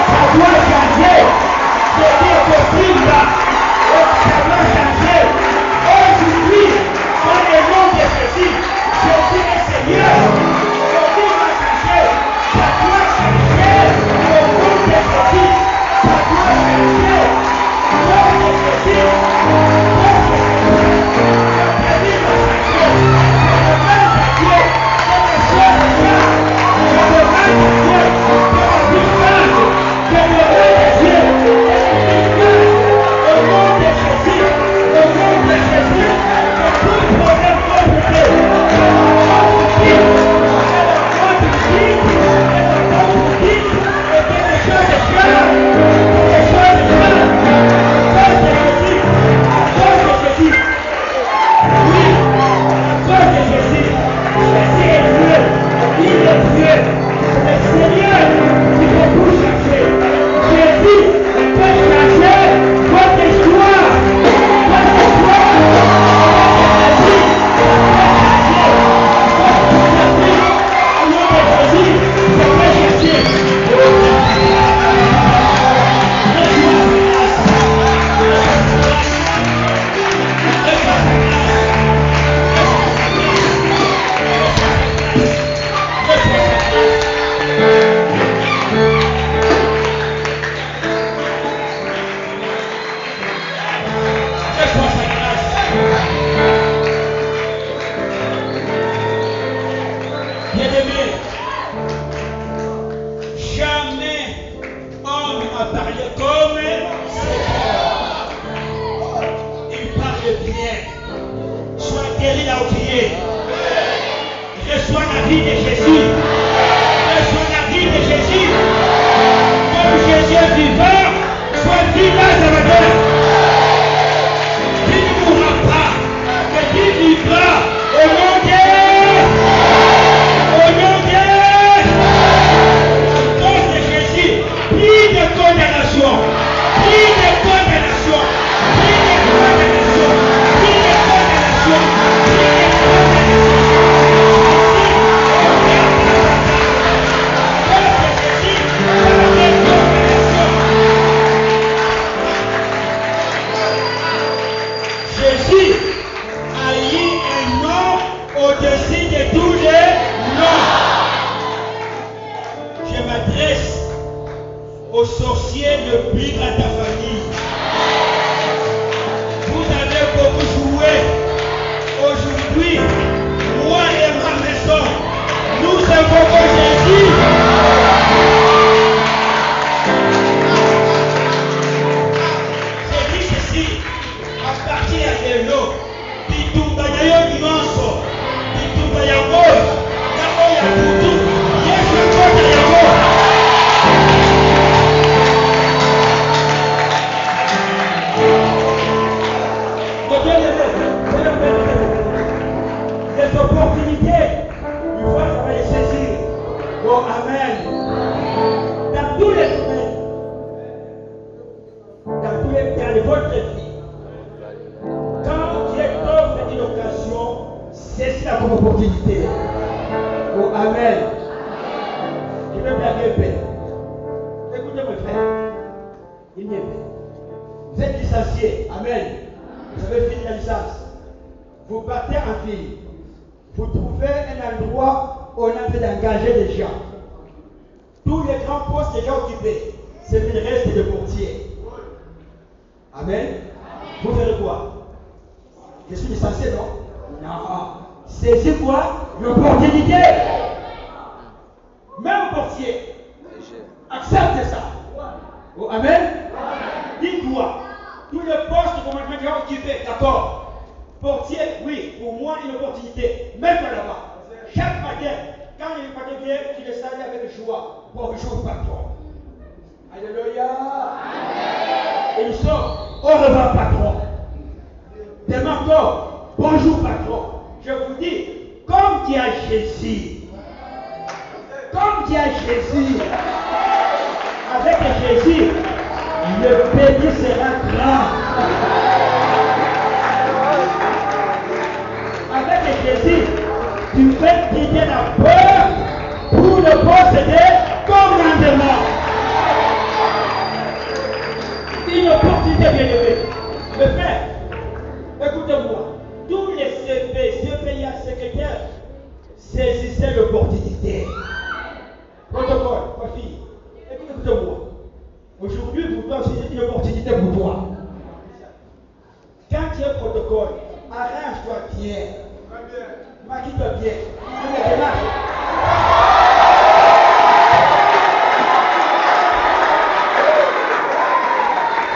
ça doit changer. C'était possible. Ça doit changer. Aujourd'hui, dans le nom de Jésus, Jésus est Seigneur. Aujourd'hui va changer. Ça doit changer. Au nom de Jésus, ça doit changer. Au nom de Jésus, la vie va changer. Je demande à Dieu que les choses changent. Je demande à Dieu que la vie change. Je demande à Dieu que la vie change. Au nom de Jésus, au nom de Jésus, que tout problème compliqué, et que les choses changent. Les choses changent. À cause de Jésus. À cause de Jésus. Oui, à cause de Jésus. Jésus est Dieu. Il est Dieu. C'est le Seigneur qui peut tout changer. Jésus peut changer votre histoire. Votre histoire. Jésus peut changer votre vie. Au nom de Jésus, ça peut changer. Bien-aimé, jamais homme a parlé comme Seigneur. Il parle bien. Sois guéri là où tu es. Reçois la vie de Jésus. Reçois la vie de Jésus. Comme Jésus est vivant, sois vivant dans la terre. Tu ne mourras pas, mais tu vivras au nom de Jésus. Plus de condamnation. Plus de condamnation. Plus de condamnation. Plus de condamnation. Plus de Jésus a eu un nom au-dessus de tous les noms. Je m'adresse aux sorciers le plus dans ta famille. Vous avez beaucoup joué. Aujourd'hui, moi et ma maison, nous invoquons Jésus. J'ai dit ceci, à partir de l'eau, Pitumba Yayo Nyonso, Pitumba Yango, Yango Yakutu, Yesu Kota Yango. Les opportunités, il faut savoir les saisir. Oh, amen. Dans tous les domaines, dans votre vie, quand Dieu t'offre une occasion, saisis-la comme opportunité. Oh, amen. Je vais blaguer un peu. Écoutez mes frères, il n'y est pas. Vous êtes licencié, amen. Vous avez fini la licence. Vous partez en ville. vous trouvez un endroit où on a envie d'engager des gens. Tous les grands postes déjà occupés, c'est qu'il reste de portier. Amen. Vous ferez quoi? Je suis licencié, non? Non. Saisissez quoi? L'opportunité. Même portier. Accepte ça. Oh, amen. Dis-toi, tous les postes qu'on m'a déjà occupés, d'accord. Portier, oui, pour moi, une opportunité. Même pas là-bas. Chaque matin, quand le patron vient, tu le salue avec joie. Bonjour, patron. Alléluia. Et nous sommes au revoir, patron. Demain encore, bonjour, patron. Je vous dis, comme dit à Jésus, avec Jésus, le pays sera grand. Avec Jésus, tu fais quitter la peur pour le posséder commandement. Une opportunité bien élevée. Mais frère, écoutez-moi, tous les CPA secrétaires saisissaient l'opportunité. Protocole, ma fille, écoutez-moi. Aujourd'hui, pour toi, c'est une opportunité pour toi. Quand tu es protocole, arrange-toi bien. Maquille-toi bien.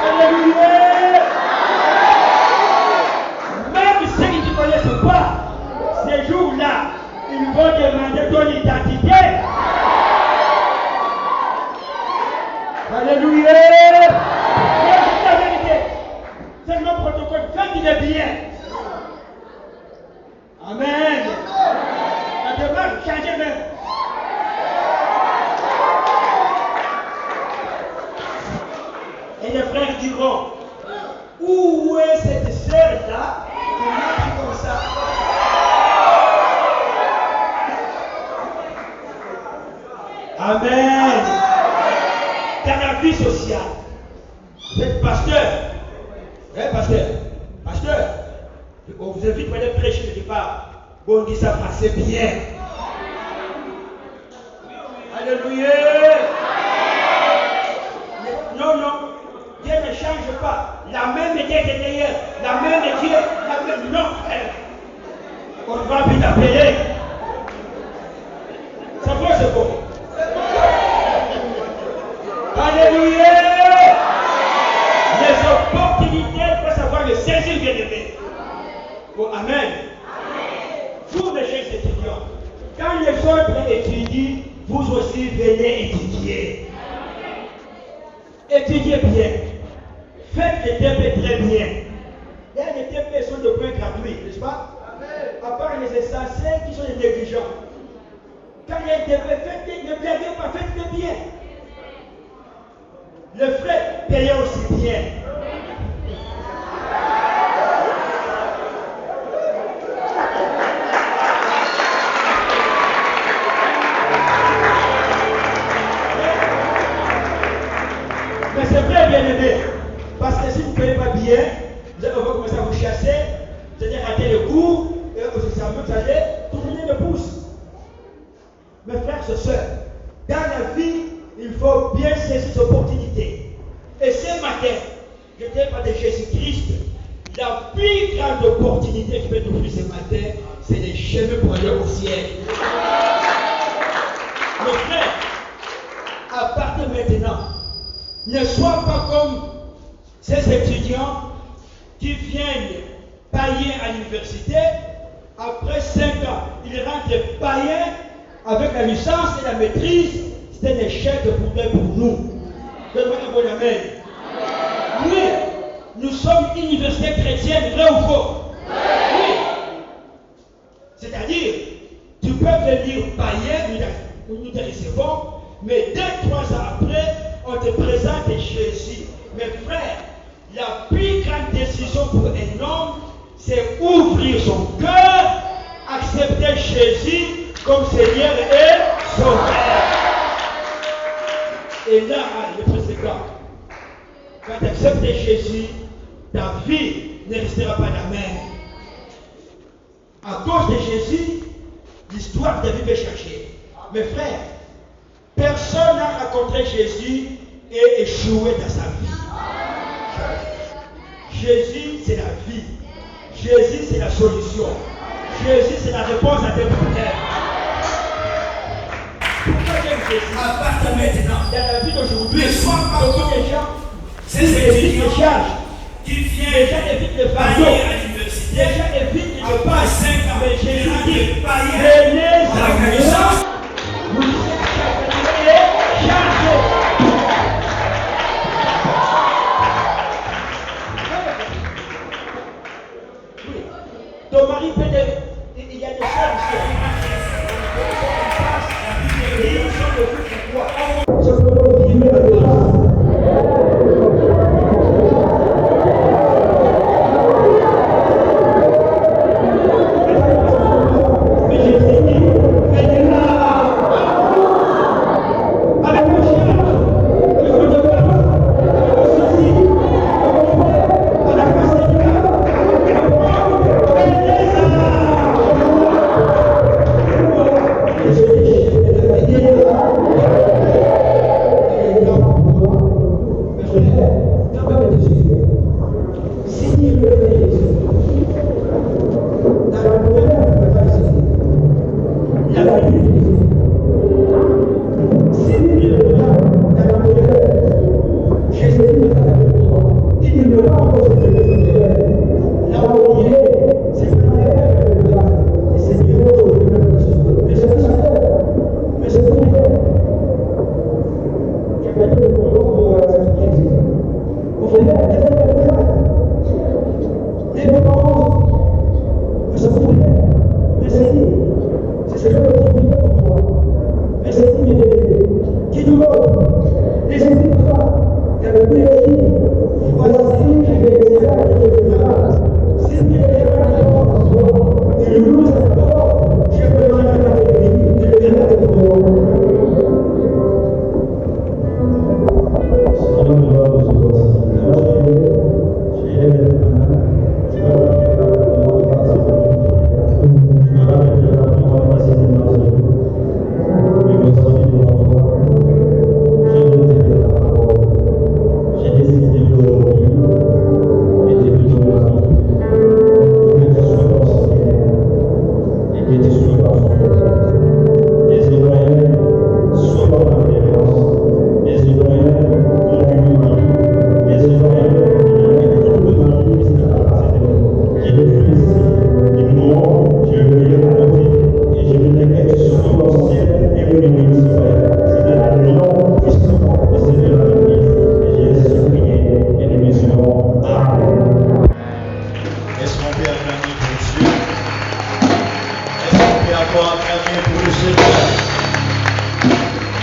Alléluia. Même ceux qui ne te connaissent pas, ces jours-là, ils vont demander ton identité. Alléluia. C'est la vérité. C'est le protocole. Faites qu'il est bien. Amen. La démarche, changez même. Et les frères diront, où est cette sœur-là qui marche comme ça? Amen. Dans la vie sociale, vous êtes pasteur. Pasteur, on vous invite à aller prêcher quelque part. Bon, on dit ça passait bien. Alléluia. Non, Dieu ne change pas. La même Dieu est derrière. La même Dieu, la même. Non. On va vite appeler. C'est bon, c'est bon. Alléluia. Les opportunités, il faut savoir les saisir, bien aimé. Oh, amen. Vous, les jeunes étudiants, quand les autres étudient, vous aussi venez étudier. Étudiez bien. Faites les TP très bien. Les TP sont de points gratuits, n'est-ce pas? À part les essentiels qui sont des négligents. Quand il y a un TP, ne blaguez pas, faites-le bien. Le frais, payez aussi bien. Mais c'est vrai, bien aimé. Parce que si vous ne payez pas bien, vous allez commencer à vous chasser, vous allez rater le cours, et vous allez tourner le pouce. Mes frères et sœurs, dans la vie, il faut bien saisir cette opportunité. Et ce matin, je te parle de Jésus-Christ. La plus grande opportunité qui peut t'offrir ce matin, c'est les chemins pour aller au ciel. Mes frères, à partir de maintenant, ne sois pas comme ces étudiants qui viennent païens à l'université. Après 5 ans, ils rentrent païens avec la licence et la maîtrise. C'est un échec pour nous. Donne-moi un bon amen. Nous sommes une université chrétienne, vrai ou faux? Oui. C'est-à-dire, tu peux venir païen, nous te recevons, mais 2-3 ans après, on te présente Jésus. Mes frères, la plus grande décision pour un homme, c'est ouvrir son cœur, accepter Jésus comme Seigneur et Sauveur. Et là, le précédent, quand tu acceptes Jésus, ta vie ne restera pas la même. À cause de Jésus, l'histoire de David est chercher. Mes frères, personne n'a rencontré Jésus et échoué dans sa vie. Jésus, c'est la vie. Jésus, c'est la solution. Jésus, c'est la réponse à tes problèmes. Pourquoi j'aime Jésus? À partir maintenant, Dans la vie d'aujourd'hui, ne sois pas beaucoup de gens ces évitent les étudiants charges. qui Les viennent gens évitent les payer fardeaux. à Les l'université gens évitent à de pas passer. 5 ans. Mais Jésus dit, Payer venez à à la moi, connaissance. vous êtes chargés. Oui. Ton mari peut être... Il y a des choses ici. Ils sont de plus pour toi. Simplement vivre la grâce. Mais Jésus dit, venez là. Avec vos chiens, avec vos devoirs, avec vos soucis, avec vos syndicats. Venez là.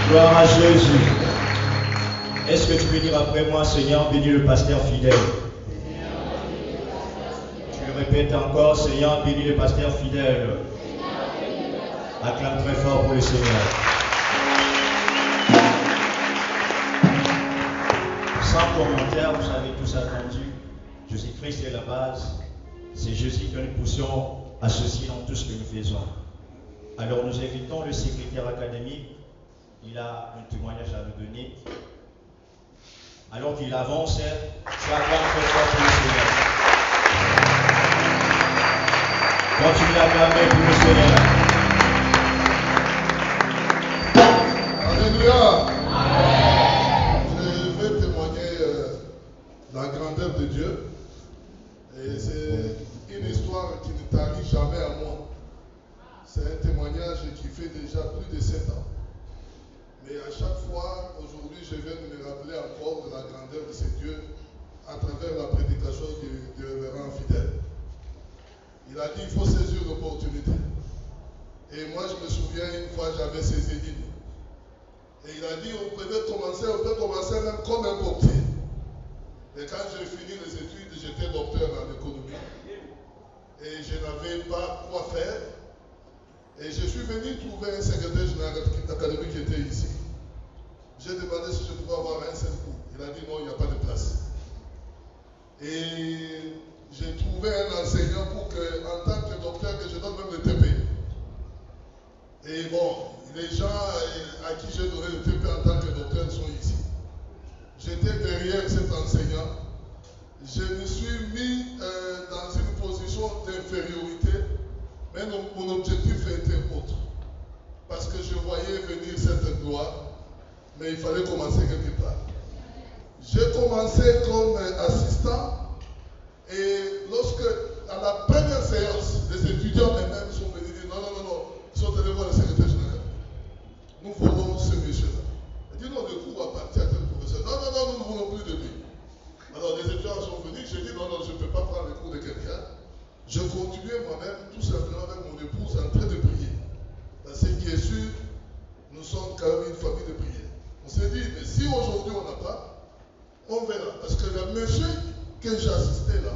Gloire à Jésus. Est-ce que tu peux dire après moi, Seigneur, bénis le pasteur fidèle? Tu le répètes encore, Seigneur, bénis le pasteur fidèle. Acclame très fort pour le Seigneur. Sans commentaire, vous avez tous attendu. Jésus-Christ est la base. C'est Jésus que nous poussions à ceci dans tout ce que nous faisons. Alors nous invitons le secrétaire académique. Il a un témoignage à nous donner. Alors qu'il avance, tu acclames très fort pour le Seigneur. Continue à acclamer pour le Seigneur. Alléluia. Je vais témoigner la grandeur de Dieu. Et c'est une histoire qui ne t'arrive jamais à moi. C'est un témoignage qui fait déjà plus de 7 ans. Mais à chaque fois, aujourd'hui, je viens de me rappeler encore de la grandeur de ce Dieu à travers la prédication du révérend fidèle. Il a dit qu'il faut saisir l'opportunité. Et moi, je me souviens, une fois, j'avais saisi l'île. Et il a dit on peut commencer même comme un portier. Et quand j'ai fini les études, j'étais docteur en économie. Et je n'avais pas quoi faire. Et je suis venu trouver un secrétaire général académique qui était ici. J'ai demandé si je pouvais avoir un seul cours. Il a dit non, il n'y a pas de place. Et j'ai trouvé un enseignant pour que, en tant que docteur, que je donne même le TP. je me suis mis dans une position d'infériorité, mais mon objectif était autre. Parce que je voyais venir cette gloire, mais il fallait commencer quelque part. J'ai commencé comme assistant, et lorsque, à la première séance, les étudiants eux-mêmes sont venus dire non, ils sont allés voir le secrétaire général. Nous voulons ce monsieur-là. Il dit non, le cours appartient à tel professeur. Non, nous ne voulons plus de lui. Alors les étudiants sont venus, j'ai dit non, je ne peux pas prendre le cours de quelqu'un. Je continuais moi-même, tout simplement avec mon épouse, en train de prier. Parce que ce qui est sûr, nous sommes quand même une famille de prière. On s'est dit, mais si aujourd'hui on n'a pas, on verra. Parce que le monsieur que j'ai assisté là,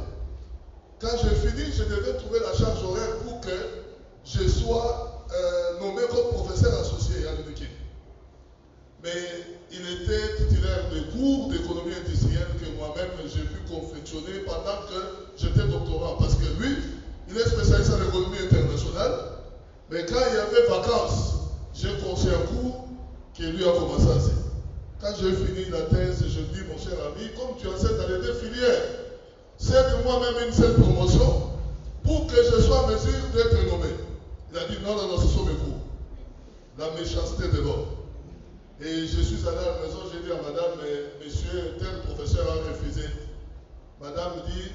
quand j'ai fini, je devais trouver la charge horaire pour que je sois nommé comme professeur associé à l'UNIKI. Mais il était titulaire de cours d'économie industrielle que moi-même j'ai pu confectionner pendant que j'étais doctorant. Parce que lui, il est spécialiste en économie internationale. Mais quand il y avait vacances, j'ai conçu un cours qui lui a commencé à enseigner. Quand j'ai fini la thèse, je dis, mon cher ami, comme tu enseignes dans les deux filières, c'est moi-même une seule promotion pour que je sois en mesure d'être nommé. Il a dit, non, ce sont mes cours. La méchanceté de l'homme. Et je suis allé à la maison, j'ai dit à madame, mais monsieur, tel professeur a refusé. Madame dit,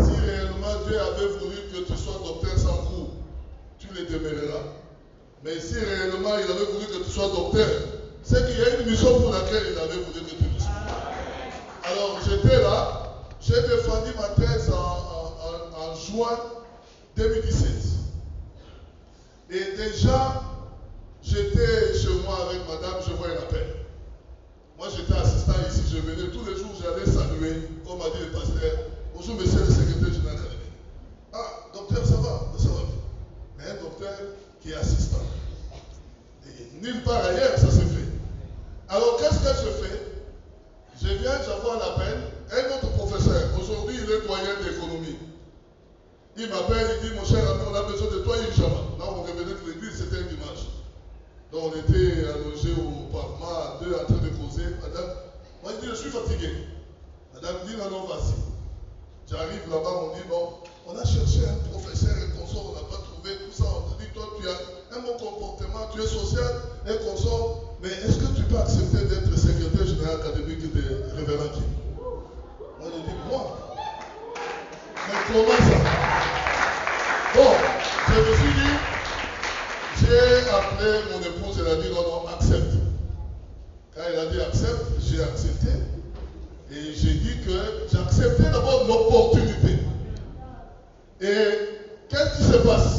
si réellement Dieu avait voulu que tu sois docteur sans cours, tu le demeureras. Mais si réellement il avait voulu que tu sois docteur, c'est qu'il y a une mission pour laquelle il avait voulu que tu le sois. Alors j'étais là, j'ai défendu ma thèse en juin 2017. Et déjà, j'étais chez moi avec madame, je voyais l'appel. Moi j'étais assistant ici, je venais tous les jours, j'allais saluer, comme a dit le pasteur. Bonjour monsieur le secrétaire général académique. Ah, docteur, ça va bien. Mais un docteur qui est assistant. Et nulle part ailleurs, ça se fait. Alors qu'est-ce que je fais? Je viens, j'envoie l'appel. Un autre professeur, aujourd'hui il est doyen d'économie. Il m'appelle, il dit, mon cher ami, on a besoin de toi urgemment. Là on revenait de l'église, c'était un dimanche. Donc on était allongés au parlement, à deux, en train de causer. Madame, moi je dis, je suis fatigué. Madame dit, non, vas-y. J'arrive là-bas, on dit, bon, on a cherché un professeur et consort, on n'a pas trouvé tout ça. On te dit, toi, tu as un bon comportement, tu es social et consort, mais est-ce que tu peux accepter d'être secrétaire général académique de Révérend Kim? Moi, je dis, moi? Mais comment ça? Bon, je me suis dit, j'ai appelé mon épouse, elle a dit, non, accepte. Quand elle a dit accepte, j'ai accepté. Et j'ai dit que j'acceptais d'abord l'opportunité. Et qu'est-ce qui se passe?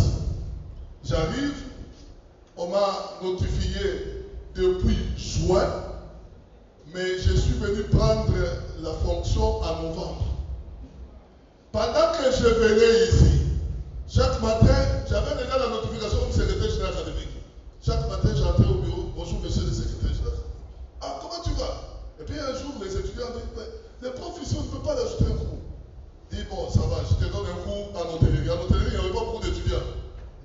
J'arrive, on m'a notifié depuis juin, mais je suis venu prendre la fonction en novembre. Pendant que je venais ici, chaque matin, j'avais déjà la notification comme secrétaire général académique. Chaque matin, j'entrais au bureau, bonjour monsieur le secrétaire général. Ah, comment tu vas? Et puis un jour, les étudiants disent, les professeurs ne peuvent pas l'ajouter un cours. Dis, bon, ça va, je te donne un cours en hôtellerie. En hôtellerie, il n'y avait pas beaucoup d'étudiants.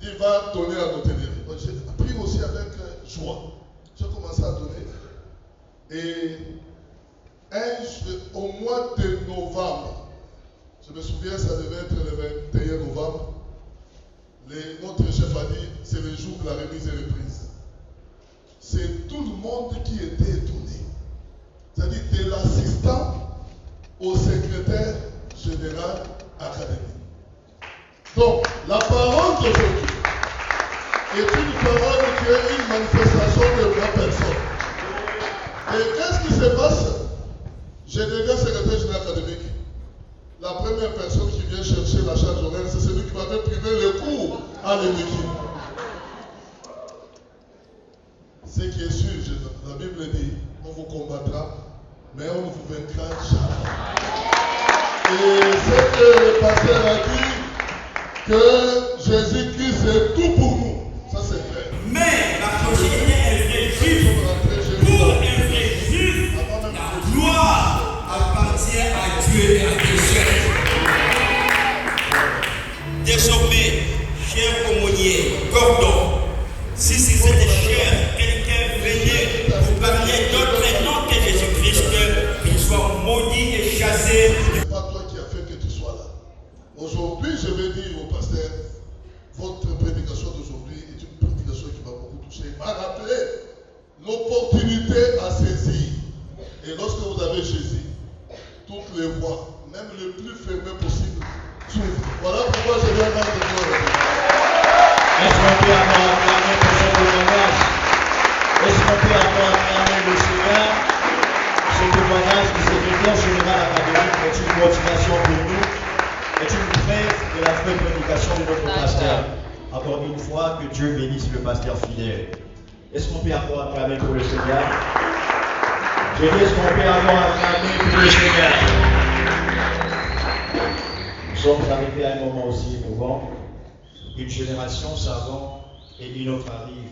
Dis, va donner en hôtellerie. J'ai appris aussi avec joie. J'ai commencé à donner. Et au mois de novembre, je me souviens, ça devait être le 21 novembre, notre chef a dit, c'est le jour de la remise et reprise. C'est tout le monde qui était étonné. C'est-à-dire de l'assistant au secrétaire général académique. Donc, la parole d'aujourd'hui est une parole qui est une manifestation de ma personne. Et qu'est-ce qui se passe? Je deviens secrétaire général académique. La première personne qui vient chercher la charge horaire, c'est celui qui m'avait privé le cours à l'UNIKI. Ce qui est sûr, la Bible dit, on vous combattra, mais on ne vous vaincra jamais. Et c'est que le pasteur a dit que Jésus-Christ est tout pour nous. Ça c'est vrai. Mais la société est vraie juive. Pour un vrai juif, la gloire appartient à Dieu et à Dieu seul. Désormais, cher aumônier Gordon, si c'était cher, quelqu'un venait vous parler d'autre nom que Jésus-Christ, qu'il soit maudit et chassé. Ce n'est pas toi qui as même le plus fermé possible, s'ouvre. Voilà pourquoi je viens mettre de Dieu. Est-ce qu'on peut encore acclamer pour ce témoignage? Est-ce qu'on peut encore acclamer le Seigneur? Ce témoignage du secrétaire général académique est une motivation pour nous, est une preuve de la vraie prédication de notre pasteur. Encore une fois, que Dieu bénisse le pasteur fidèle. Est-ce qu'on peut encore acclamer pour le Seigneur? Je dis, est-ce qu'on peut encore acclamer pour le Seigneur? Nous sommes arrivés à un moment aussi émouvant. Une génération s'avance et une autre arrive.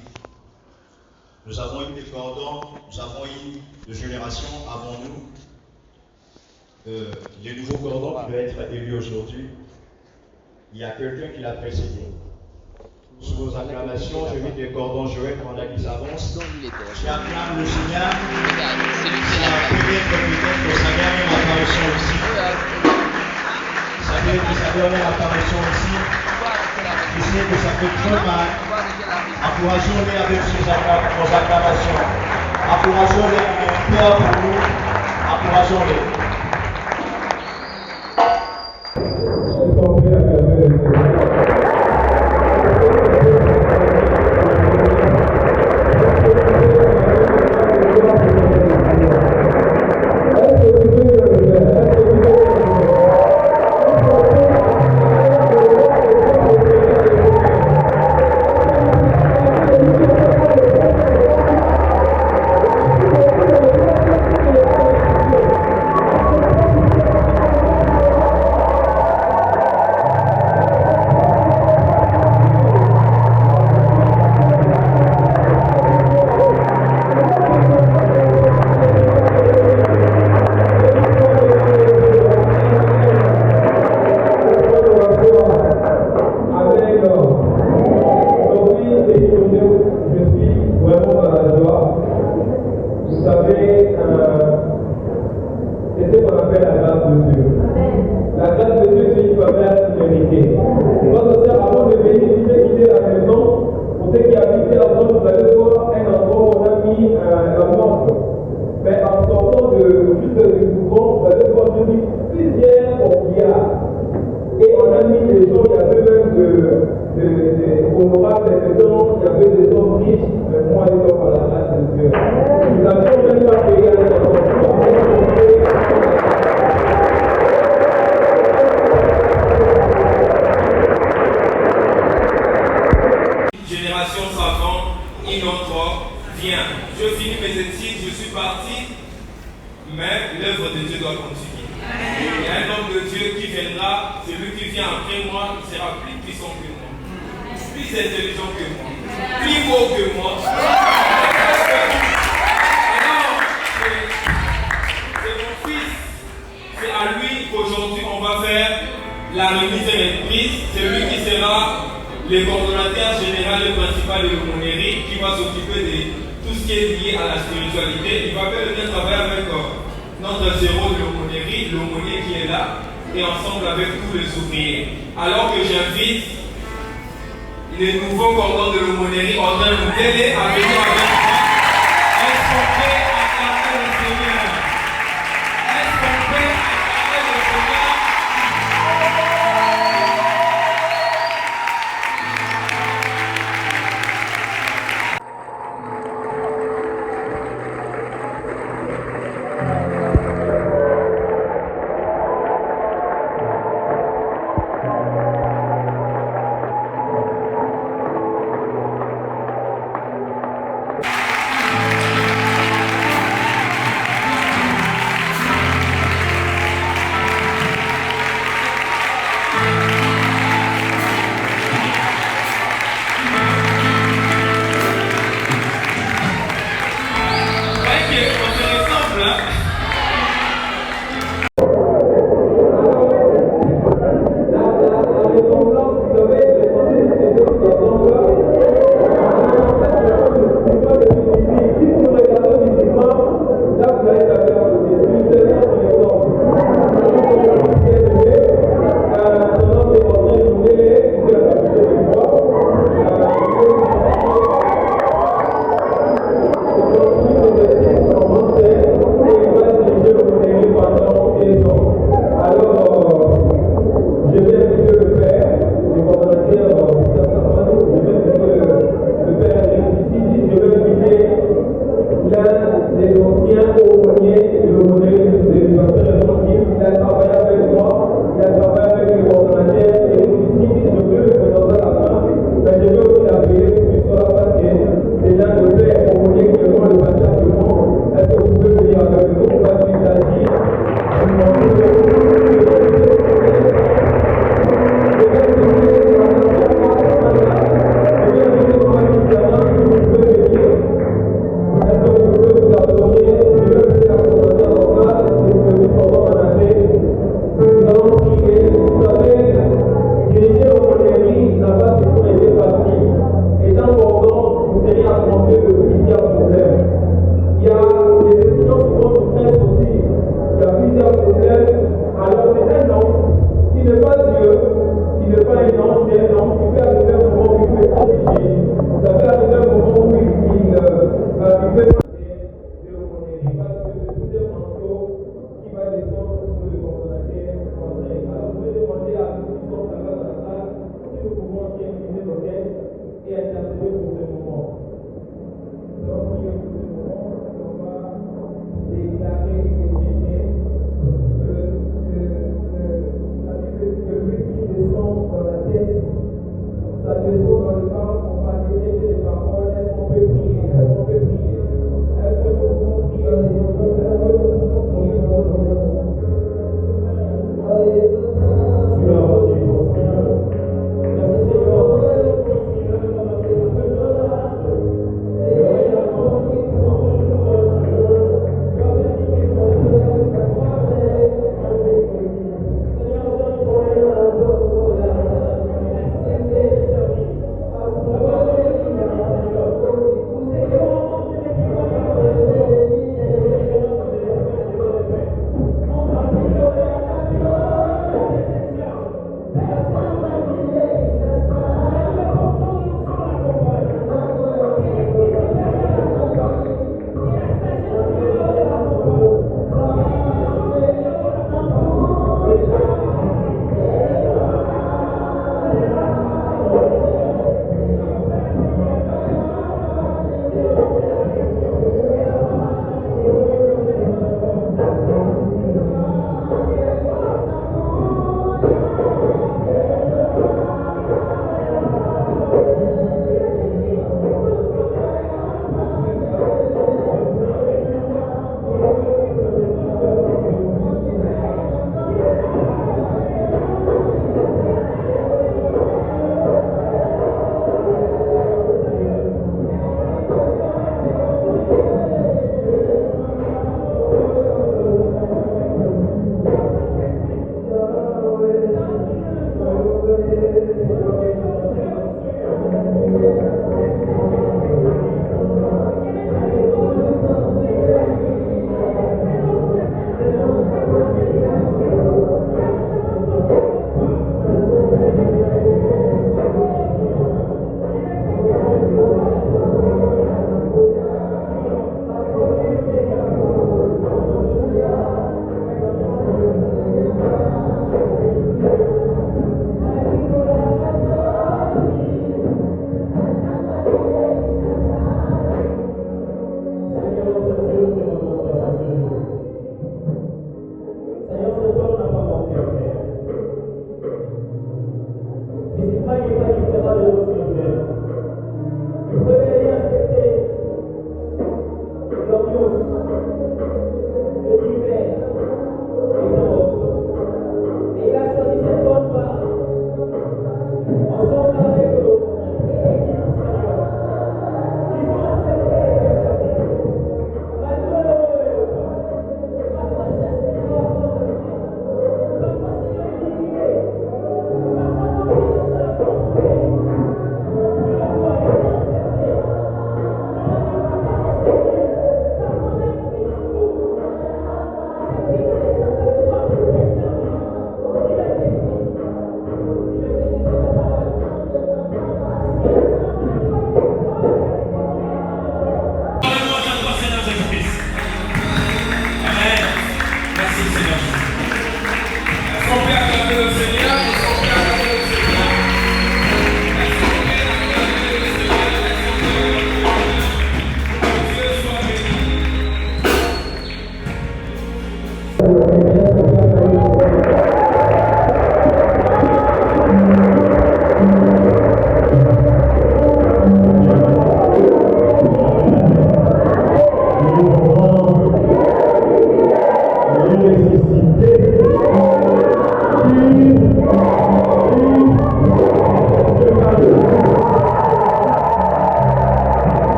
Nous avons eu des cordons, nous avons eu des générations avant nous. Les nouveaux cordons qui doivent être élus aujourd'hui, il y a quelqu'un qui l'a précédé. Sous vos acclamations, je mets des cordons Joël pendant qu'ils avancent. J'acclame le Seigneur. Peut-être que sa dernière apparition ici. Ça veut dire que sa dernière apparition ici. Je sais que ça fait très mal. Encourageons-les avec nos acclamations. Encourageons-les avec un cœur pour nous. Encourageons-les.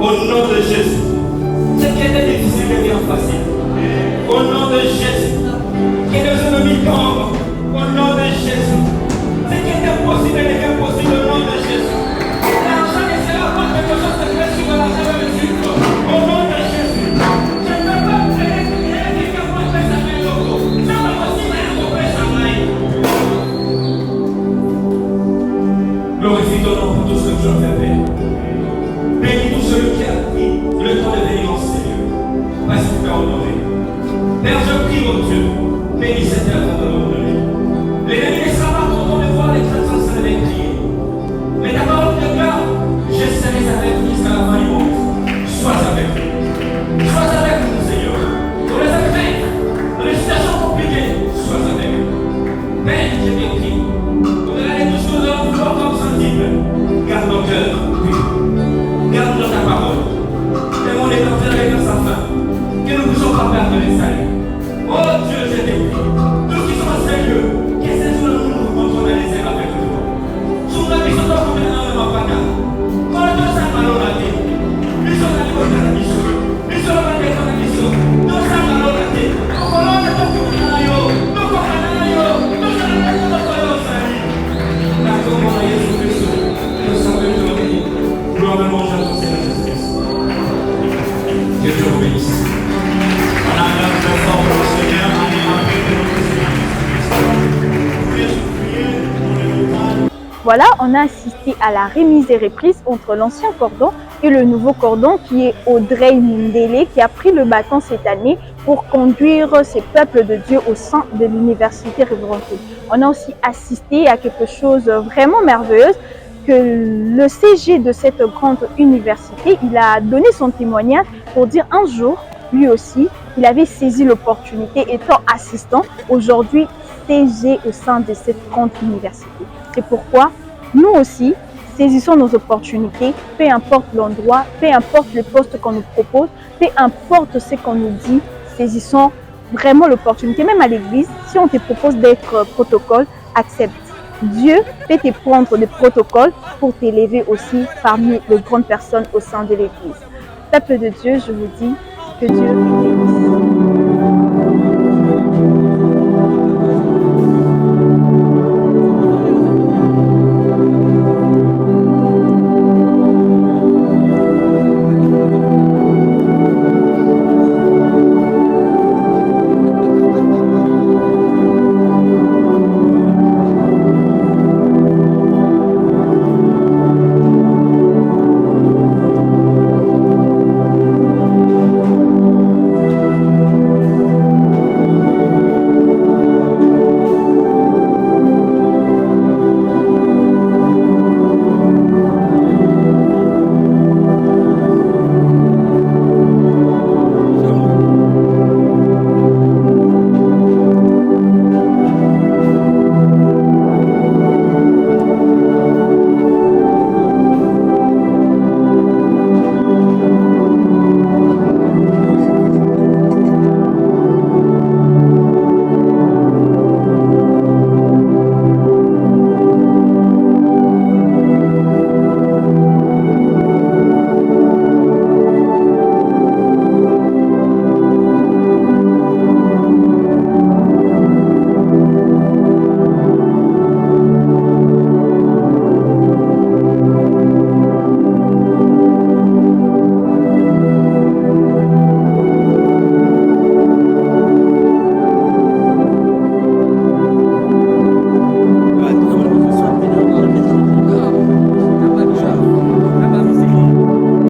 Au nom de Jésus. Ce qui était difficile devient facile. Au nom de Jésus. Que les ennemis tombent. Au nom de Jésus. Ce qui était possible devient possible au nom de Jésus. L'argent ne sera pas quelque chose de fait sur l'argent de Jésus. Au nom de Jésus. Je ne peux pas créer quelqu'un pour faire sa main loco. Ça va possible pour faire sa main. Glorifie ton nom pour tout ce que tu as fait. Bénis tout celui qui a pris le temps de venir en Seigneur. Parce que tu as honoré. Père, je prie, mon Dieu, bénis cette œuvre de l'honoré. L'ennemi ne sera pas content de voir les chrétiens se lever prier. Mais ta parole de cœur, je serai avec lui jusqu'à la fin du monde. Sois avec nous. Sois avec nous, Seigneur. Dans les affaires, dans les situations compliquées, sois avec nous. Père, je te prie. Au-delà de tout ce que nous allons vouloir comme sensible, garde nos cœurs. Garde dans ta parole. Aimons les partir avec nos enfants. Que nous ne puissions pas perdre les saluts. Oh Dieu, je t'ai pris. Tous qui sont sérieux, que ces jours nous rencontrons dans les airs avec nous. Sous la mission de vous maintenant, ne m'a pas qu'à. Quand nous sommes allons la vie. Nous sommes allés au la mission. Nous sommes allés au la mission. Nous sommes allés la vie. Nous voulons que nous comprenions. Nous comprenions. Nous sommes allés au salut. La commande à Jésus-Christ. Nous sommes allés au la vie. Gloire de mon Dieu, mon Seigneur Jésus-Christ. Que Dieu vous bénisse. Voilà, on a assisté à la remise et reprise entre l'ancien cordon et le nouveau cordon qui est Audrey Mindele qui a pris le bâton cette année pour conduire ces peuples de Dieu au sein de l'université Révérend. On a aussi assisté à quelque chose vraiment merveilleux que le CG de cette grande université, il a donné son témoignage pour dire un jour, lui aussi, il avait saisi l'opportunité étant assistant, aujourd'hui CG au sein de cette grande université. C'est pourquoi nous aussi, saisissons nos opportunités, peu importe l'endroit, peu importe le poste qu'on nous propose, peu importe ce qu'on nous dit, saisissons vraiment l'opportunité. Même à l'église, si on te propose d'être protocole, accepte. Dieu peut te prendre des protocoles pour t'élever aussi parmi les grandes personnes au sein de l'église. Peuple de Dieu, je vous dis que Dieu